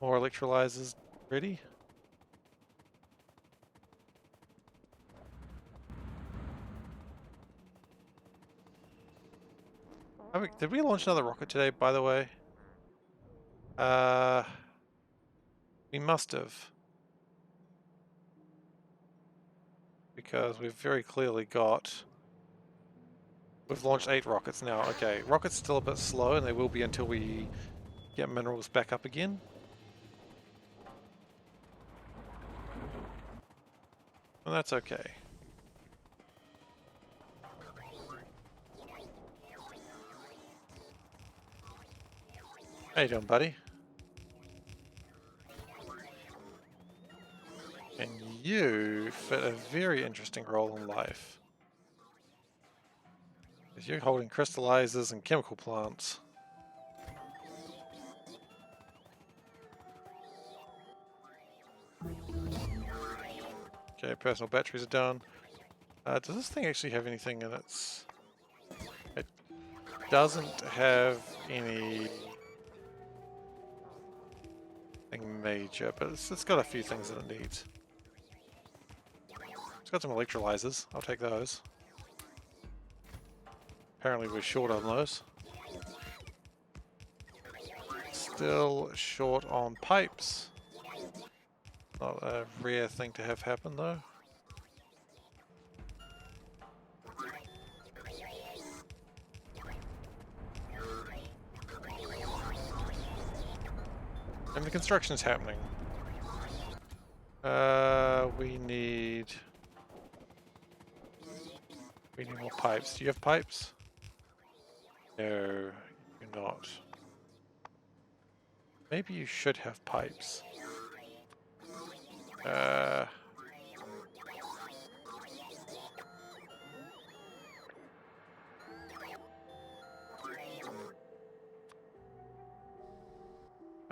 more electrolyzers ready. Did we launch another rocket today, by the way? We must have. Because we've very clearly got... We've launched 8 rockets now. Okay, rockets still a bit slow, and they will be until we get minerals back up again. And that's okay. How you doing, buddy? And you fit a very interesting role in life. Because you're holding crystallizers and chemical plants. Okay, personal batteries are done. Does this thing actually have anything in its... It doesn't have anything major, but it's got a few things that it needs. It's got some electrolyzers. I'll take those. Apparently we're short on those. Still short on pipes. Not a rare thing to have happen though. And the construction's happening. We need more pipes. Do you have pipes? No, you're not. Maybe you should have pipes.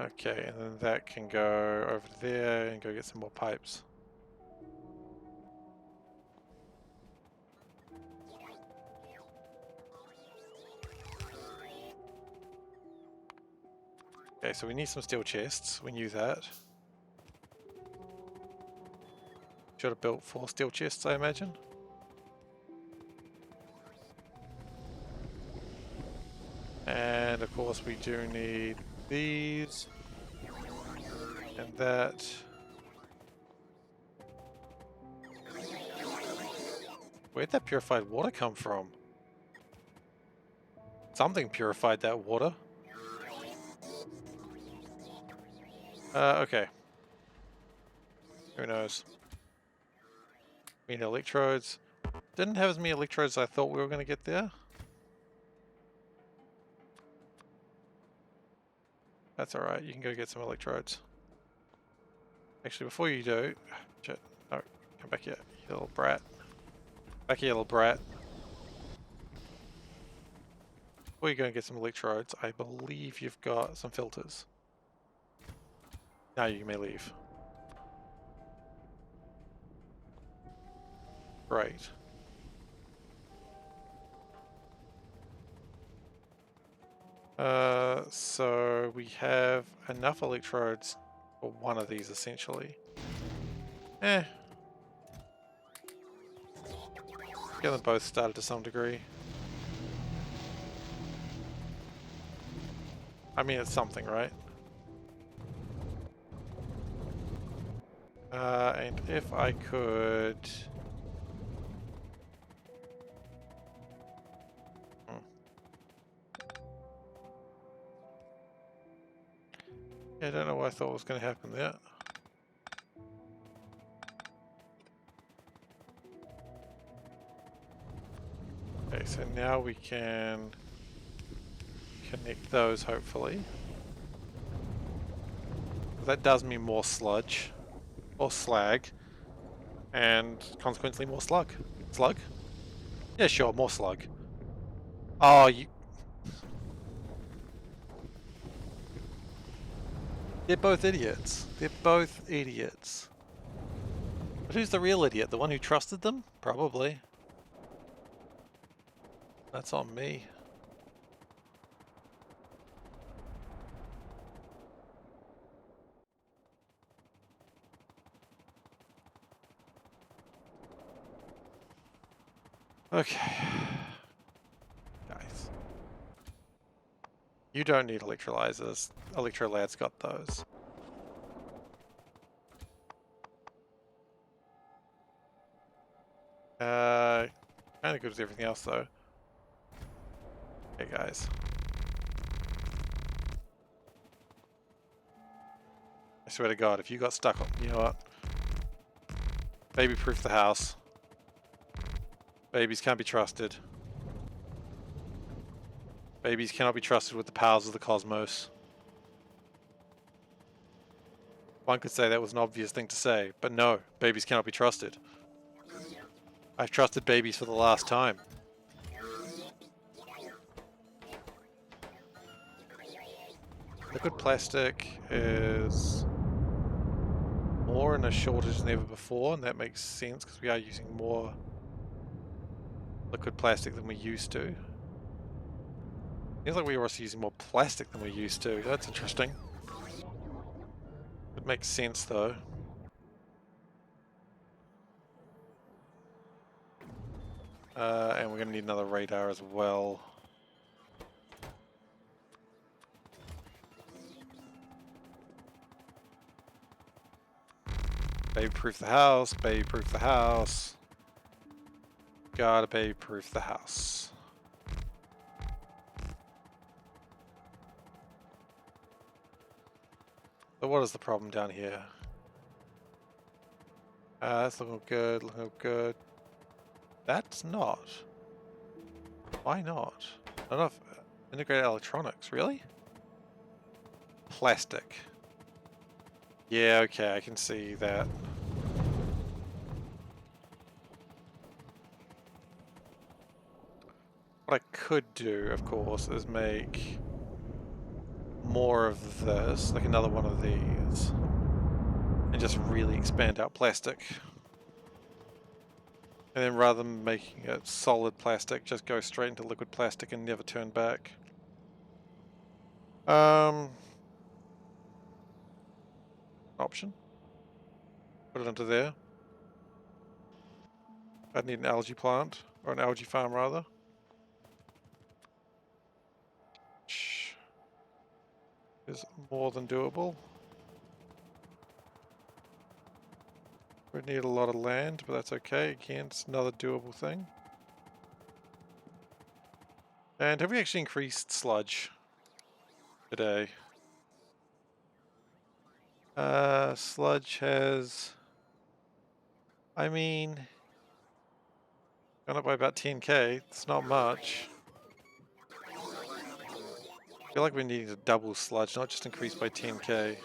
Okay, and then that can go over there and go get some more pipes. Okay, so we need some steel chests. We knew that. Should have built 4 steel chests, I imagine. And of course we do need these. And that. Where'd that purified water come from? Something purified that water. Okay. Who knows? We need electrodes. Didn't have as many electrodes as I thought we were going to get there. That's alright, you can go get some electrodes. Actually, before you do... Shit. No, come back here, you little brat. Back here, little brat. Before you go and get some electrodes, I believe you've got some filters. Now you may leave. Great. So we have enough electrodes for one of these essentially. Get them both started to some degree. I mean, it's something, right? And if I could... I don't know what I thought was going to happen there. Okay, so now we can connect those, hopefully. that does mean more sludge. Or slag. And consequently more slug. Slug? Yeah, sure, more slug. Oh, you... They're both idiots. They're both idiots. But who's the real idiot? The one who trusted them? Probably. That's on me. Okay. Guys. You don't need electrolyzers. Electrolad's got those. Kind of good with everything else though. Okay, guys. I swear to God, if you got stuck on, you know what? Baby-proof the house. Babies can't be trusted. Babies cannot be trusted with the powers of the cosmos. One could say that was an obvious thing to say, but no, babies cannot be trusted. I've trusted babies for the last time. Liquid plastic is more in a shortage than ever before, and that makes sense because we are using more liquid plastic than we used to. Seems like we were also using more plastic than we used to. That's interesting. It makes sense though. And we're going to need another radar as well. Baby-proof the house, baby-proof the house. Gotta baby-proof the house. So what is the problem down here? That's looking good, looking good. That's not. Why not? Not enough integrated electronics, really? Plastic. Yeah, okay, I can see that. What I could do, of course, is make more of this, like another one of these, and just really expand out plastic. And then rather than making it solid plastic, just go straight into liquid plastic and never turn back. Option. Put it into there. I'd need an algae plant, or an algae farm rather. Which is more than doable. We'd need a lot of land, but that's okay. Again, it's another doable thing. And have we actually increased sludge today? Sludge has, I mean, gone up by about 10k. It's not much. I feel like we need to double sludge, not just increase by 10k.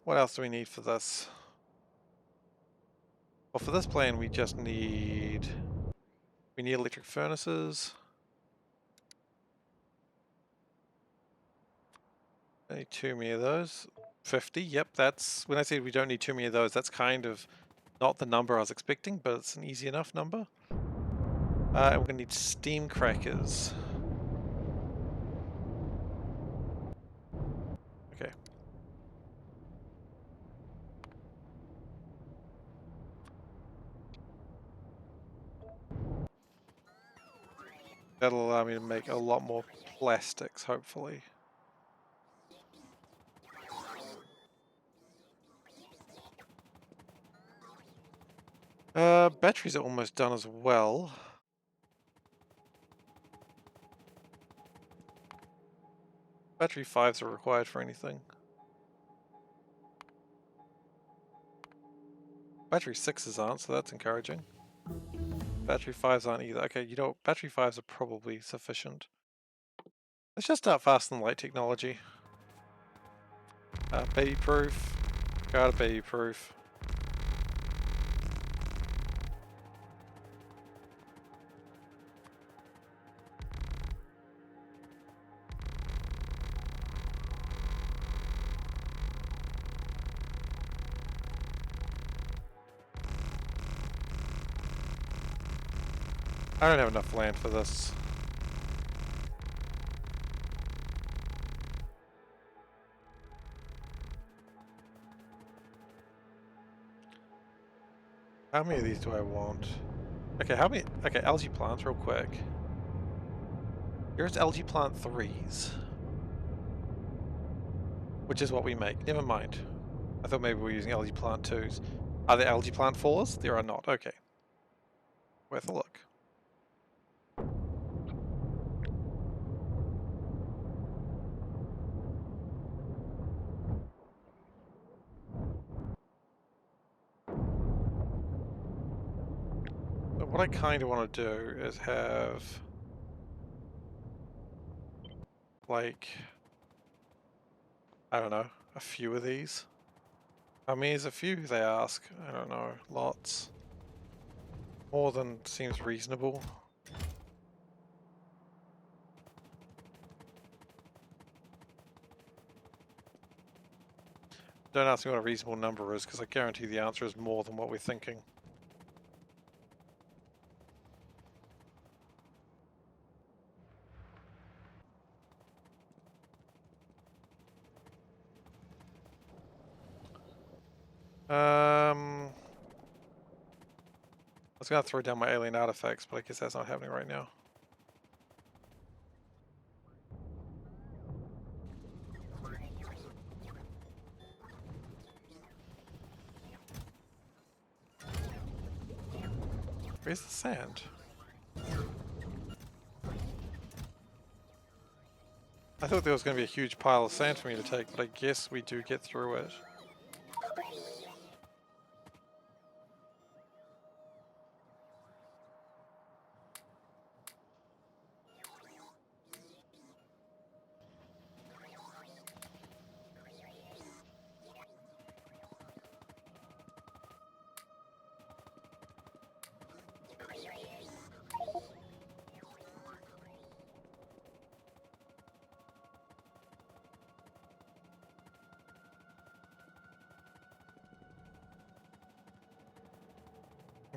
What else do we need for this? Well, for this plan, we just need... We need electric furnaces. I need too many of those. 50, yep, that's... When I say we don't need too many of those, that's kind of not the number I was expecting, but it's an easy enough number. And we're going to need steam crackers. Okay. That'll allow me to make a lot more plastics, hopefully. Batteries are almost done as well. Battery 5s are required for anything. Battery 6s aren't, so that's encouraging. Battery 5s aren't either. Okay, you know what? Battery 5s are probably sufficient. Let's just start fast and light technology. Baby proof. Got a baby proof. I don't have enough land for this. How many of these do I want? Okay, how many? Okay, algae plants, real quick. Here's algae plant 3s. Which is what we make. Never mind. I thought maybe we were using algae plant 2s. Are there algae plant 4s? There are not. Okay. Worth a look. But what I kind of want to do is have, like, I don't know, a few of these. How many is a few, they ask? I don't know. Lots. More than seems reasonable. Don't ask me what a reasonable number is, because I guarantee the answer is more than what we're thinking. I was going to throw down my alien artifacts, but I guess that's not happening right now. Where's the sand? I thought there was going to be a huge pile of sand for me to take, but I guess we do get through it.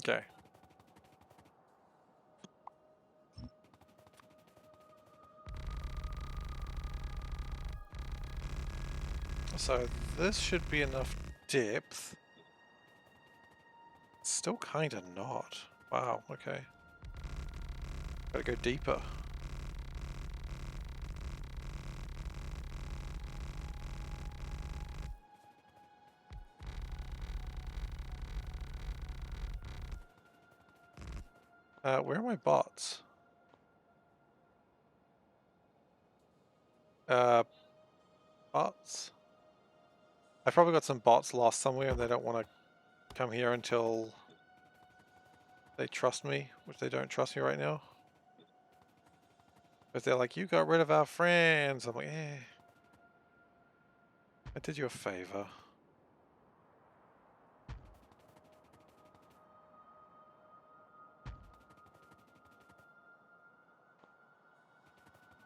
Okay. So this should be enough depth. Still kind of not. Wow, okay. Gotta go deeper. Where are my bots? Bots? I probably got some bots lost somewhere and they don't want to come here until they trust me, which they don't trust me right now. But they're like, you got rid of our friends. I'm like, eh. I did you a favor.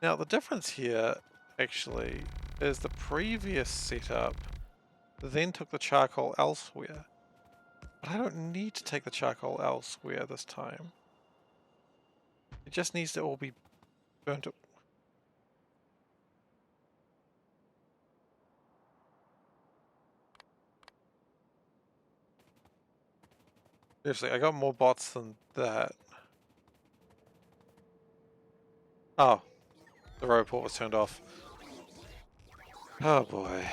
Now the difference here, actually, is the previous setup then took the charcoal elsewhere. But I don't need to take the charcoal elsewhere this time. It just needs to all be burnt up. Seriously, I got more bots than that. Oh, the robot was turned off. Oh boy.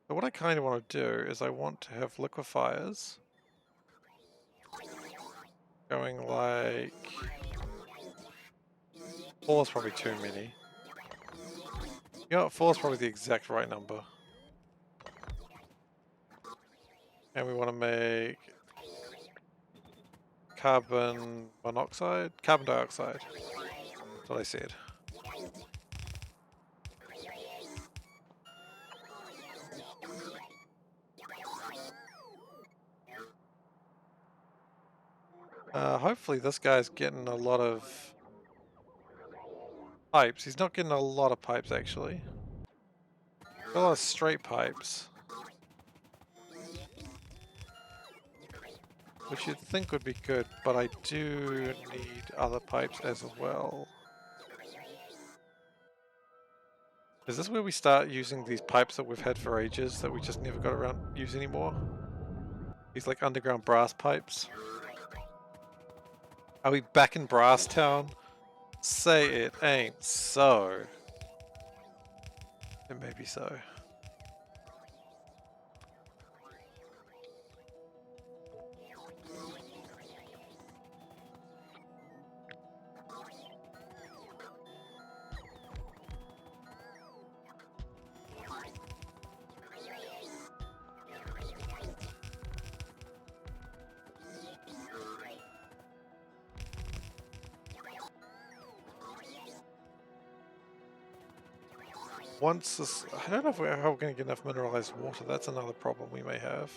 But what I kind of want to do is I want to have liquefiers going like... 4 is probably too many. You know what, 4 is probably the exact right number. And we want to make carbon monoxide? Carbon dioxide. That's what I said. Hopefully this guy's getting a lot of pipes. He's not getting a lot of pipes actually. A lot of straight pipes. Which you'd think would be good, but I do need other pipes as well. Is this where we start using these pipes that we've had for ages that we just never got around to use anymore? These like underground brass pipes? Are we back in Brass Town? Say it ain't so. It may be so. Once this, I don't know if how we're going to get enough mineralized water. That's another problem we may have.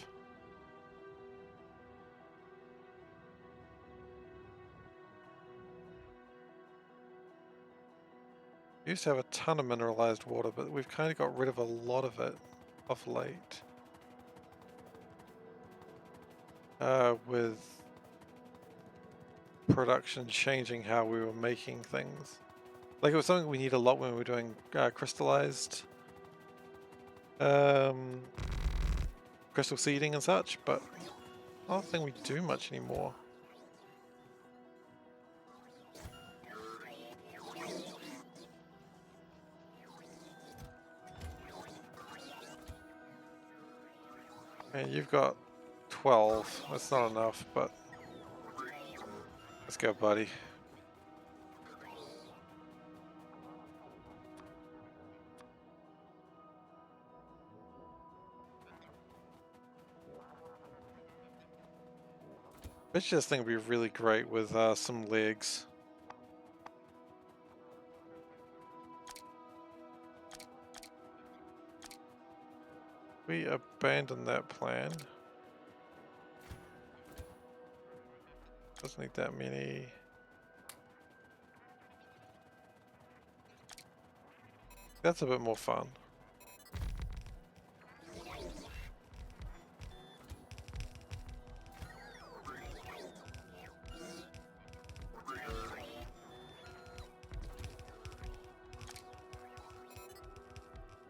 We used to have a ton of mineralized water, but we've kind of got rid of a lot of it of late. With production changing how we were making things. Like it was something we need a lot when we were doing crystallized crystal seeding and such, but I don't think we do much anymore. And you've got 12. That's not enough, but let's go, buddy. This just thing would be really great with some legs. We abandoned that plan. Doesn't need that many. That's a bit more fun.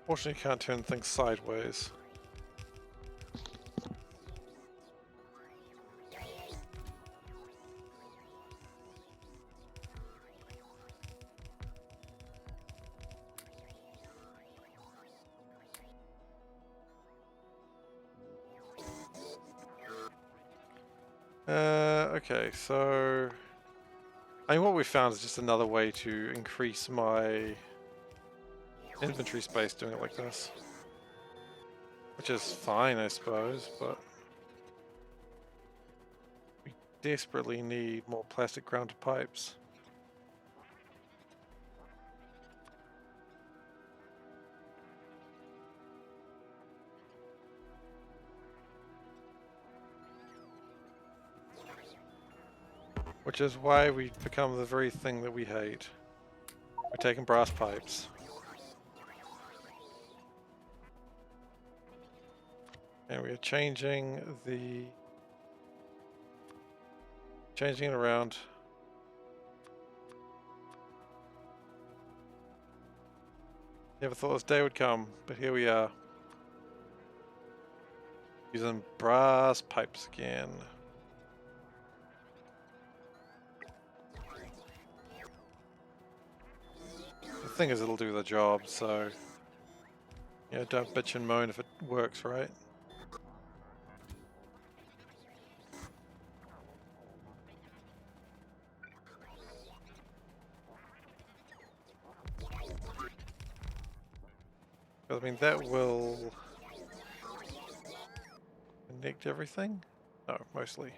Fortunately, you can't turn things sideways. Okay, so I mean, what we found is just another way to increase my inventory space doing it like this. Which is fine, I suppose, but we desperately need more plastic grounded pipes. Which is why we've become the very thing that we hate. We're taking brass pipes. And we are changing it around. Never thought this day would come, but here we are. Using brass pipes again. The thing is, it'll do the job, so yeah, don't bitch and moan if it works, right? I mean, that will connect everything? No, mostly.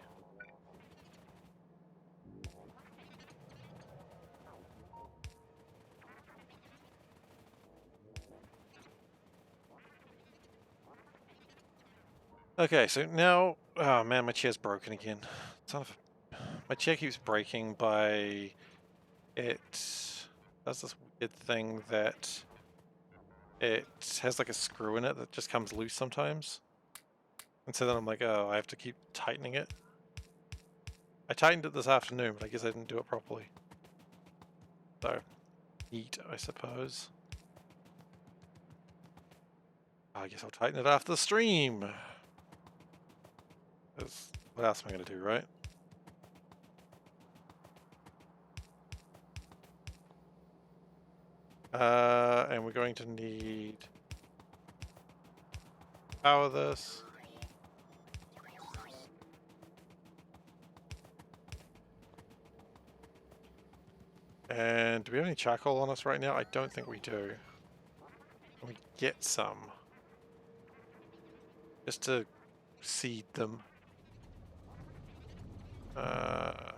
Okay, so now... Oh man, my chair's broken again. Son of a... My chair keeps breaking by... It does this weird thing that it has like a screw in it that just comes loose sometimes. And so then I'm like, oh, I have to keep tightening it. I tightened it this afternoon, but I guess I didn't do it properly. So, neat, I suppose. I guess I'll tighten it after the stream. Because what else am I going to do, right? And we're going to need power this. And do we have any charcoal on us right now? I don't think we do. Can we get some? Just to seed them. A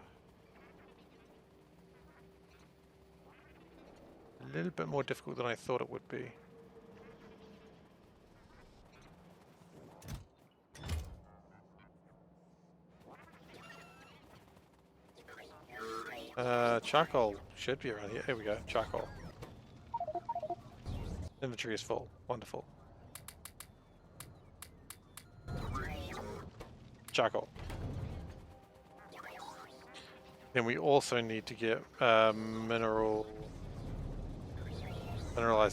little bit more difficult than I thought it would be. Charcoal should be around here. Here we go, charcoal. Inventory is full. Wonderful. Charcoal. Then we also need to get mineralized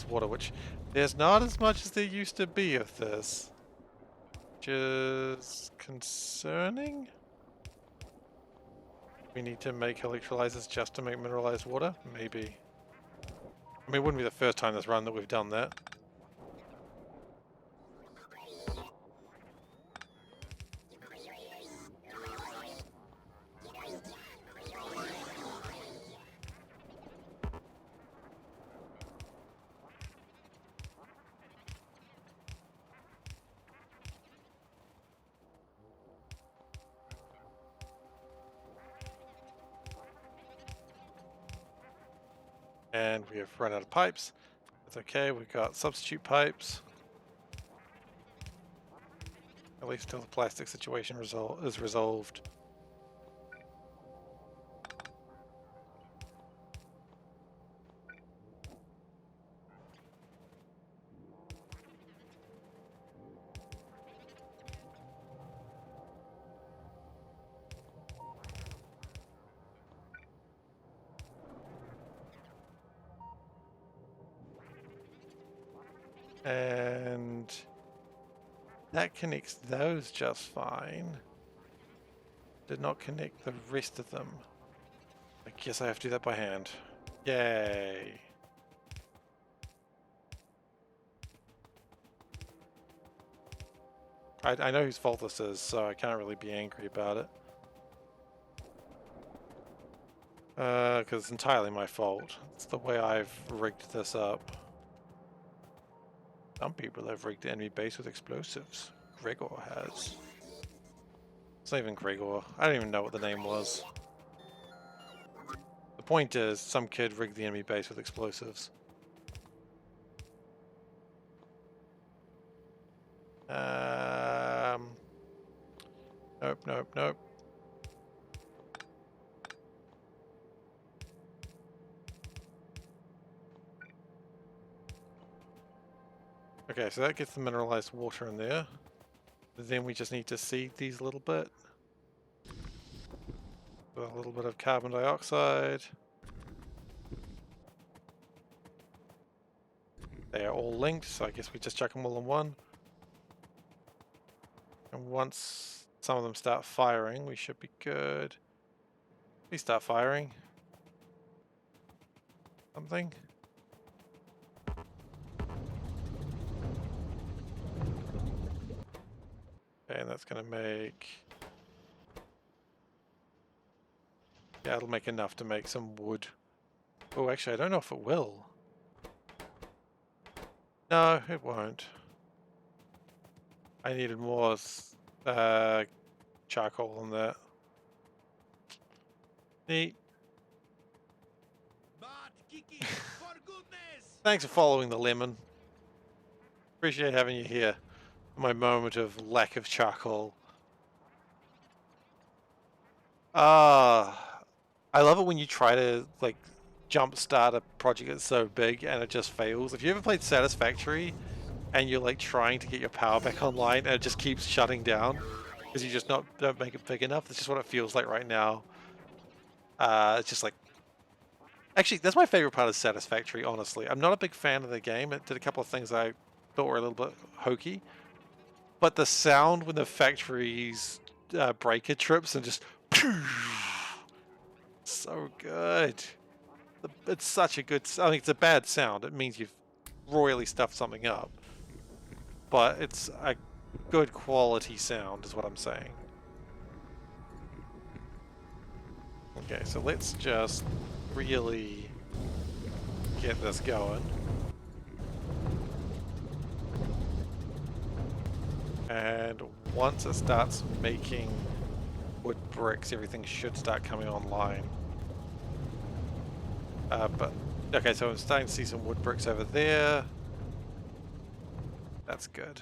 water, which there's not as much as there used to be of this, which is concerning. We need to make electrolyzers just to make mineralized water? Maybe. I mean, it wouldn't be the first time this run that we've done that. And we have run out of pipes. That's okay, we've got substitute pipes. At least until the plastic situation is resolved. And that connects those just fine. Did not connect the rest of them. I guess I have to do that by hand. Yay. I know whose fault this is, so I can't really be angry about it. Because it's entirely my fault. It's the way I've rigged this up. Some people have rigged the enemy base with explosives. Gregor has. It's not even Gregor. I don't even know what the name was. The point is, some kid rigged the enemy base with explosives. Nope, nope, nope. Okay, so that gets the mineralized water in there. Then we just need to seed these a little bit. With a little bit of carbon dioxide. They are all linked, so I guess we just chuck them all in one. And once some of them start firing, we should be good. Please start firing. Something. Okay, and that's gonna make... Yeah, it'll make enough to make some wood. Oh, actually, I don't know if it will. No, it won't. I needed more charcoal on that. Neat. Thanks for following the lemon. Appreciate having you here. My moment of lack of charcoal. I love it when you try to like jumpstart a project that's so big and it just fails. If you ever played Satisfactory and you're like trying to get your power back online and it just keeps shutting down because you just don't make it big enough, that's just what it feels like right now. It's just like, actually, that's my favorite part of Satisfactory, honestly. I'm not a big fan of the game. It did a couple of things I thought were a little bit hokey, but the sound when the factory's breaker trips and just so good. It's such a good, I mean, it's a bad sound. It means you've royally stuffed something up, but it's a good quality sound is what I'm saying. Okay, so let's just really get this going. And once it starts making wood bricks, everything should start coming online. But okay, so I'm starting to see some wood bricks over there. That's good.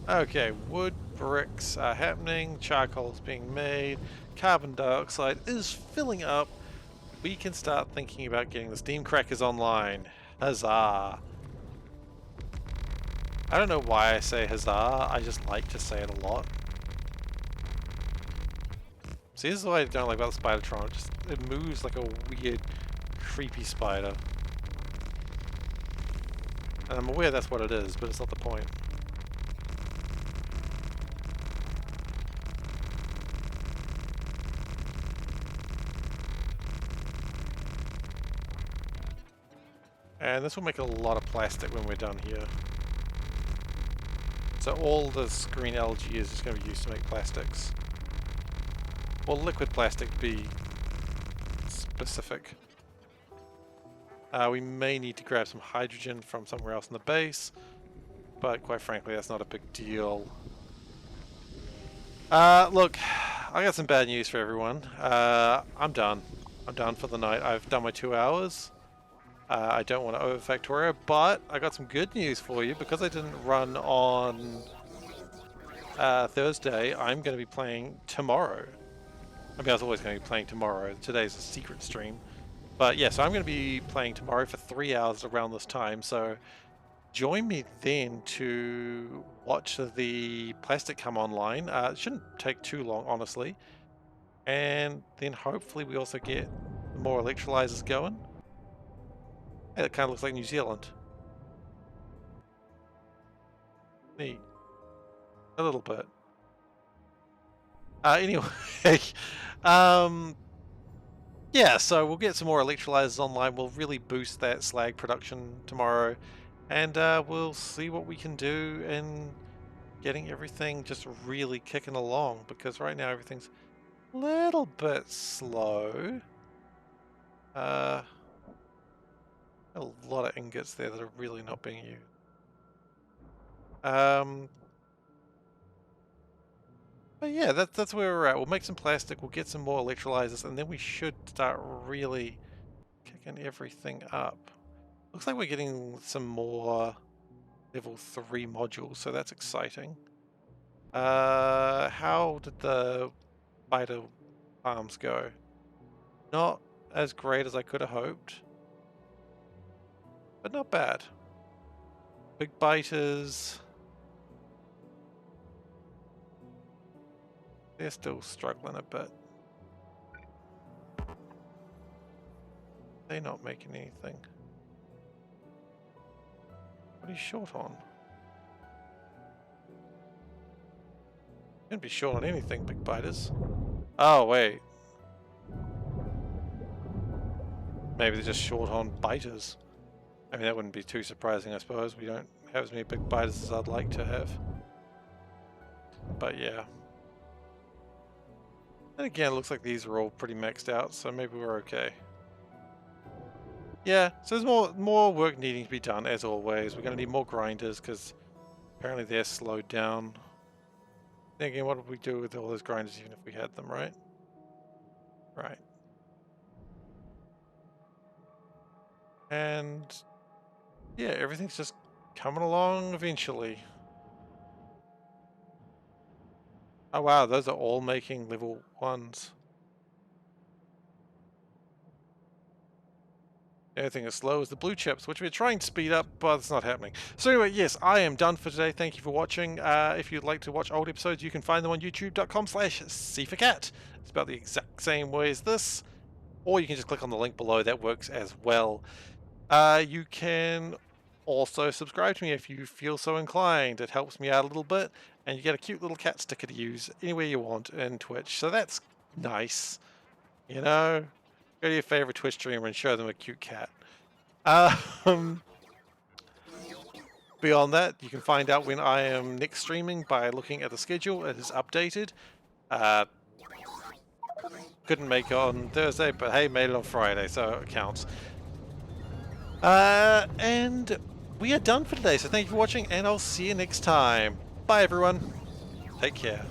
Okay, wood bricks are happening, charcoal's being made, carbon dioxide is filling up. We can start thinking about getting the steam crackers online. Huzzah! I don't know why I say huzzah, I just like to say it a lot. See, this is what I don't like about the spidertron. It moves like a weird, creepy spider. And I'm aware that's what it is, but it's not the point. And this will make a lot of plastic when we're done here. So all this green algae is just going to be used to make plastics. Or liquid plastic, to be specific. We may need to grab some hydrogen from somewhere else in the base, but quite frankly that's not a big deal. Look, I got some bad news for everyone. I'm done. I'm done for the night. I've done my 2 hours. I don't want to over Factorio, but I got some good news for you. Because I didn't run on Thursday, I'm going to be playing tomorrow. I mean, I was always going to be playing tomorrow. Today's a secret stream. But yeah, so I'm going to be playing tomorrow for 3 hours around this time. So join me then to watch the plastic come online. It shouldn't take too long, honestly. And then hopefully we also get more electrolyzers going. Hey, that kind of looks like New Zealand. Neat. A little bit. Anyway, yeah, so we'll get some more electrolyzers online. We'll really boost that slag production tomorrow. And we'll see what we can do in getting everything just really kicking along. Because right now everything's a little bit slow. A lot of ingots there that are really not being used. But yeah, that's where we're at. We'll make some plastic, we'll get some more electrolyzers, and then we should start really kicking everything up. Looks like we're getting some more level 3 modules, so that's exciting. How did the spider farms go? Not as great as I could have hoped, but not bad. Big biters. They're still struggling a bit. They're not making anything. What are you short on? You can't be short on anything, big biters. Oh, wait. Maybe they're just short on biters. I mean, that wouldn't be too surprising, I suppose. We don't have as many big biters as I'd like to have. But yeah. And again, it looks like these are all pretty maxed out, so maybe we're okay. Yeah, so there's more work needing to be done, as always. We're going to need more grinders, because apparently they're slowed down. Then again, what would we do with all those grinders, even if we had them, right? Right. And yeah, everything's just coming along eventually. Oh wow, those are all making level 1s. The only thing that's slow is the blue chips, which we're trying to speed up, but it's not happening. So anyway, yes, I am done for today. Thank you for watching. If you'd like to watch old episodes, you can find them on youtube.com/SeiferKatt. It's about the exact same way as this. Or you can just click on the link below. That works as well. You can also subscribe to me if you feel so inclined. It helps me out a little bit. And you get a cute little cat sticker to use anywhere you want in Twitch. So that's nice. You know? Go to your favorite Twitch streamer and show them a cute cat. Beyond that, you can find out when I am next streaming by looking at the schedule. It is updated. Couldn't make it on Thursday, but hey, made it on Friday, so it counts. And we are done for today, so thank you for watching, and I'll see you next time. Bye, everyone. Take care.